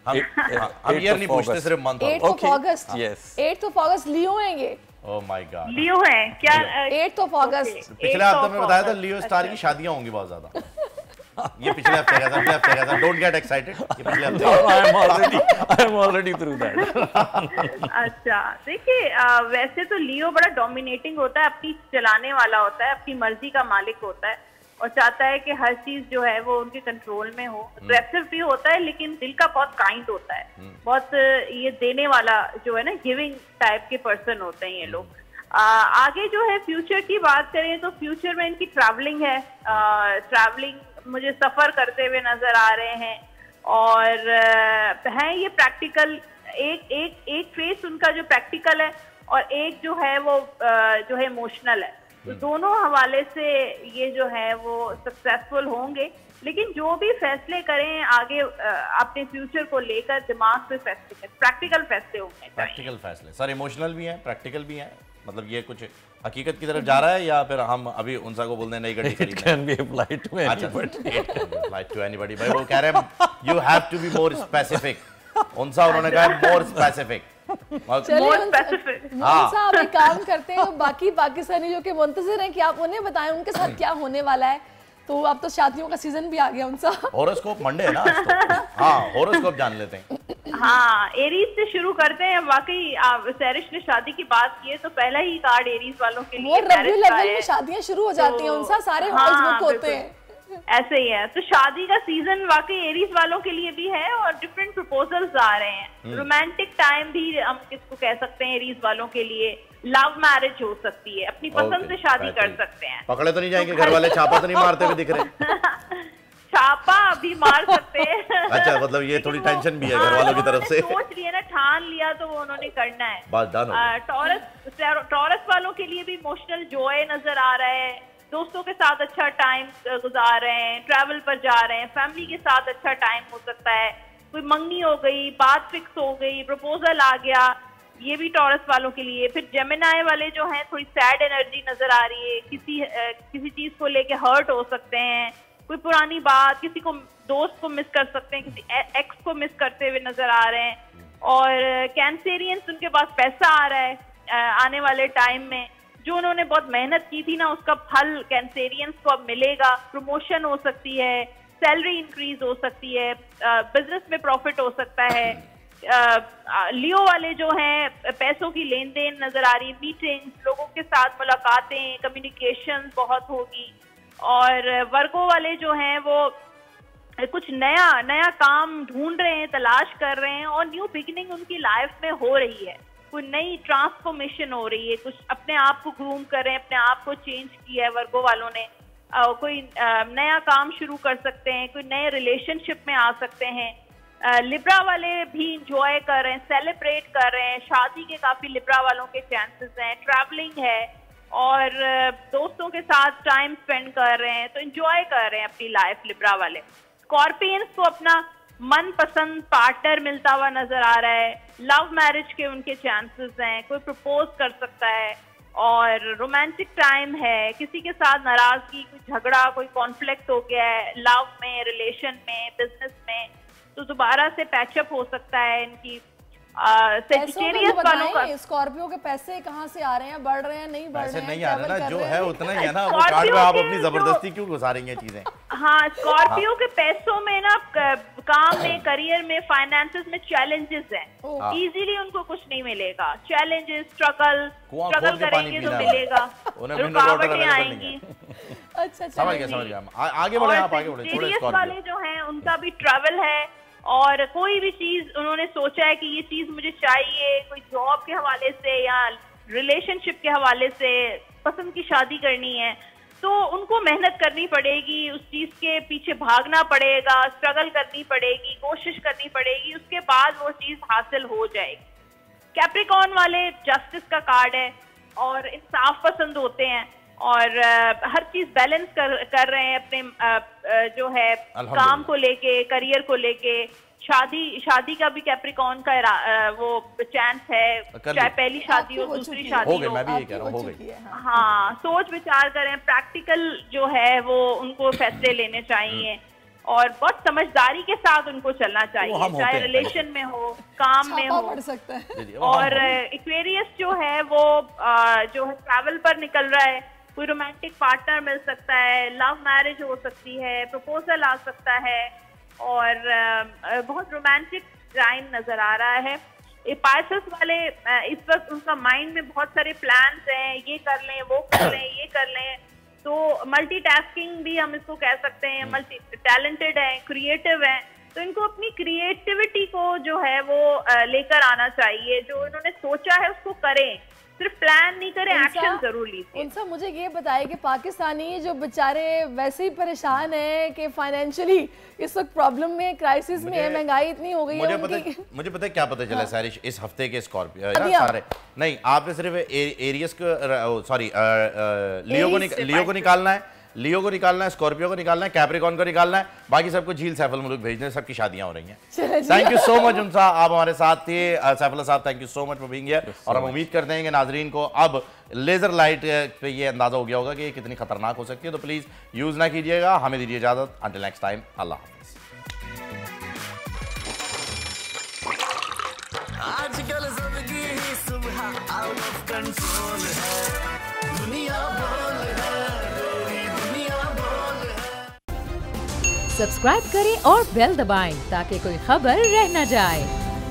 हम ईयर नहीं पूछते, सिर्फ month. 8 of August. Yes, 8 of August Leo हैं ये। ओह माय गॉड, लियो है क्या? 8 ऑफ अगस्त। पिछले हफ्ते में बताया था लियो स्टार की शादियां होंगी बहुत ज्यादा। ये पिछले हफ्ते का था, डोंट गेट एक्साइटेड। ये पिछले हफ्ते I am already through that. अच्छा, देखिए वैसे तो लियो बड़ा डोमिनेटिंग होता है, अपनी चलाने वाला होता है, अपनी मर्जी का मालिक होता है और चाहता है कि हर चीज जो है वो उनके कंट्रोल में हो। अग्रेसिव भी होता है लेकिन दिल का बहुत काइंड होता है, बहुत ये देने वाला जो है ना, गिविंग टाइप के पर्सन होते हैं ये लोग। आगे जो है फ्यूचर की बात करें तो फ्यूचर में इनकी ट्रैवलिंग है, ट्रैवलिंग मुझे सफर करते हुए नजर आ रहे हैं और हैं ये प्रैक्टिकल। एक फेस उनका जो प्रैक्टिकल है और एक जो है वो जो है इमोशनल है। तो दोनों हवाले से ये जो है वो सक्सेसफुल होंगे, लेकिन जो भी फैसले करें आगे अपने फ्यूचर को लेकर दिमाग से फैसले करें, प्रैक्टिकल फैसले होंगे। प्रैक्टिकल फैसले सर, इमोशनल भी हैं, प्रैक्टिकल भी हैं, मतलब ये कुछ हकीकत की तरफ जा रहा है या फिर हम अभी उनसा को बोल दें नई गाड़ी खरीदनी? Can be applied to anybody. भाई वो कह रहे हैं you have to be more specific. उनसा उन्होंने कहा मोर स्पेसिफिक। साहब एक काम करते हैं, बाकी पाकिस्तानी जो कि मुंतजिर हैं कि आप उन्हें बताएं उनके साथ क्या होने वाला है। तो अब तो शादियों का सीजन भी आ गया उनसा। हॉरोस्कोप मंडे है ना आज तो। हाँ, हॉरोस्कोप जान लेते हैं। हाँ, एरीज से शुरू करते हैं। वाकई सैरिश ने शादी की बात की है तो पहला ही कार्ड एरीज वालों के लिए रबीउल अव्वल में शादियां शुरू हो जाती हैं उनसा, सारे हॉल्स बुक होते हैं। ऐसे ही है, तो शादी का सीजन वाकई एरीज वालों के लिए भी है और डिफरेंट प्रपोजल्स आ रहे हैं। रोमांटिक टाइम भी हम किसको कह सकते हैं एरीज वालों के लिए। लव मैरिज हो सकती है, अपनी पसंद से शादी कर सकते हैं। पकड़े तो नहीं जाएंगे घर वाले? छापा तो नहीं मारते हुए दिख रहे? छापा अभी मार सकते हैं। अच्छा, मतलब ये थोड़ी टेंशन भी है घर वालों की तरफ से। सोच लिया ना, ठान लिया तो वो उन्होंने करना है। बात डन हो। टॉरस वालों के लिए भी इमोशनल जॉय नजर आ रहा है, दोस्तों के साथ अच्छा टाइम गुजार रहे हैं, ट्रैवल पर जा रहे हैं, फैमिली के साथ अच्छा टाइम हो सकता है। कोई मंगनी हो गई, बात फिक्स हो गई, प्रपोजल आ गया, ये भी टॉरस वालों के लिए। फिर जेमिनाई वाले जो हैं थोड़ी सैड एनर्जी नजर आ रही है, किसी चीज को लेके हर्ट हो सकते हैं, कोई पुरानी बात, किसी को दोस्त को मिस कर सकते हैं, किसी एक्स को मिस करते हुए नजर आ रहे हैं। और कैंसेरियंस, उनके पास पैसा आ रहा है आने वाले टाइम में, जो उन्होंने बहुत मेहनत की थी ना उसका फल कैंसेरियंस को अब मिलेगा। प्रमोशन हो सकती है, सैलरी इंक्रीज हो सकती है, बिजनेस में प्रॉफिट हो सकता है। लियो वाले जो हैं पैसों की लेन देन नजर आ रही है, मीटिंग्स, लोगों के साथ मुलाकातें, कम्युनिकेशन बहुत होगी। और वर्गो वाले जो हैं वो कुछ नया काम ढूंढ रहे हैं, तलाश कर रहे हैं और न्यू बिगिनिंग उनकी लाइफ में हो रही है। कोई नई ट्रांसफॉर्मेशन हो रही है, कुछ अपने आप को ग्रूम कर रहे हैं, अपने आप को चेंज किया है वर्गो वालों ने। कोई नया काम शुरू कर सकते हैं, कोई नए रिलेशनशिप में आ सकते हैं। लिब्रा वाले भी इंजॉय कर रहे हैं, सेलिब्रेट कर रहे हैं, शादी के काफी लिब्रा वालों के चांसेस हैं, ट्रैवलिंग है और दोस्तों के साथ टाइम स्पेंड कर रहे हैं, तो इंजॉय कर रहे हैं अपनी लाइफ लिब्रा वाले। स्कॉर्पियंस को अपना मनपसंद पार्टनर मिलता हुआ नजर आ रहा है, लव मैरिज के उनके चांसेस हैं, कोई प्रपोज कर सकता है और रोमांटिक टाइम है, किसी के साथ नाराजगी, कोई झगड़ा, कोई कॉन्फ्लिक्ट हो गया है लव में, रिलेशन में, बिजनेस में, तो दोबारा से पैचअप हो सकता है इनकी। सेजिटेरियस वालों का स्कॉर्पियो के पैसे कहाँ से आ रहे हैं, बढ़ रहे हैं, नहीं बढ़ रहे हैं, नहीं आ रहे ना, जो है उतना ही है ना, वो कार्ड में आप अपनी जबरदस्ती क्यों गुजारेंगे चीजें। हाँ, स्कॉर्पियो के पैसों में ना काम में, करियर में, फाइनेंसेस में चैलेंजेस हैं, इजीली उनको कुछ नहीं मिलेगा, चैलेंजेस, स्ट्रगल करेंगे तो मिलेगा, रुकावटें आएंगी। अच्छा, समझ गया, आगे बढ़े आप, आगे बढ़े। सेजिटेरियस वाले जो हैं उनका भी ट्रैवल है और कोई भी चीज उन्होंने सोचा है कि ये चीज मुझे चाहिए, कोई जॉब के हवाले से या रिलेशनशिप के हवाले से पसंद की शादी करनी है, तो उनको मेहनत करनी पड़ेगी, उस चीज के पीछे भागना पड़ेगा, स्ट्रगल करनी पड़ेगी, कोशिश करनी पड़ेगी, उसके बाद वो चीज हासिल हो जाएगी। कैप्रिकॉर्न वाले जस्टिस का कार्ड है और इंसाफ पसंद होते हैं और हर चीज बैलेंस कर रहे हैं अपने जो है काम को लेके, करियर को लेके, शादी का भी कैप्रिकॉर्न का वो चांस है, चाहे पहली शादी हो, दूसरी शादी हो, मैं भी ये कह रहा हूं, हो गई। हाँ, सोच विचार करें, प्रैक्टिकल जो है वो उनको फैसले लेने चाहिए और बहुत समझदारी के साथ उनको चलना चाहिए, चाहे रिलेशन में हो, काम में हो। और एक्वेरियस जो है वो जो है ट्रैवल पर निकल रहा है, कोई रोमांटिक पार्टनर मिल सकता है, लव मैरिज हो सकती है, प्रपोजल आ सकता है और बहुत रोमांटिक टाइम नजर आ रहा है। पाइसेस वाले इस वक्त उनका माइंड में बहुत सारे प्लान्स हैं, ये कर लें, वो कर लें, ये कर लें, तो मल्टीटास्किंग भी हम इसको कह सकते हैं, मल्टी टैलेंटेड है, क्रिएटिव है, तो इनको अपनी क्रिएटिविटी को जो है वो लेकर आना चाहिए, जो इन्होंने सोचा है उसको करें, सिर्फ प्लान नहीं करें, एक्शन जरूर लीजिए। उनसे मुझे ये बताइए कि पाकिस्तानी जो बेचारे वैसे ही परेशान हैं कि फाइनेंशियली इस वक्त प्रॉब्लम में, क्राइसिस में है, महंगाई इतनी हो गई है, मुझे पता है क्या पता चला सारिश इस हफ्ते के स्कॉर्पियो सारे नहीं, आपने सिर्फ एरियस को सॉरी लियो को निकालना है, लियो को निकालना है, स्कॉर्पियो को निकालना है, कैप्रिकॉर्न को निकालना है, बाकी सबको झील सैफुल मुल्क भेजने हैं, सबकी शादियां हो रही हैं। थैंक यू सो मच उनसा, आप हमारे साथ थे। सैफुल्लाह साहब, thank you so much for being here. और हम उम्मीद करते हैं कि नाजरीन को अब लेजर लाइट पे ये अंदाजा हो गया होगा कि ये कितनी खतरनाक हो सकती है, तो प्लीज यूज ना कीजिएगा। हमें दीजिए इजाजत, अंटिल नेक्स्ट टाइम, अल्लाह हाफिज। आजकल सबकी सुबह आउट ऑफ कंट्रोल है, दुनिया बोल है, दुनिया बोल है। सब्सक्राइब करें और बेल दबाएं ताकि कोई खबर रह न जाए।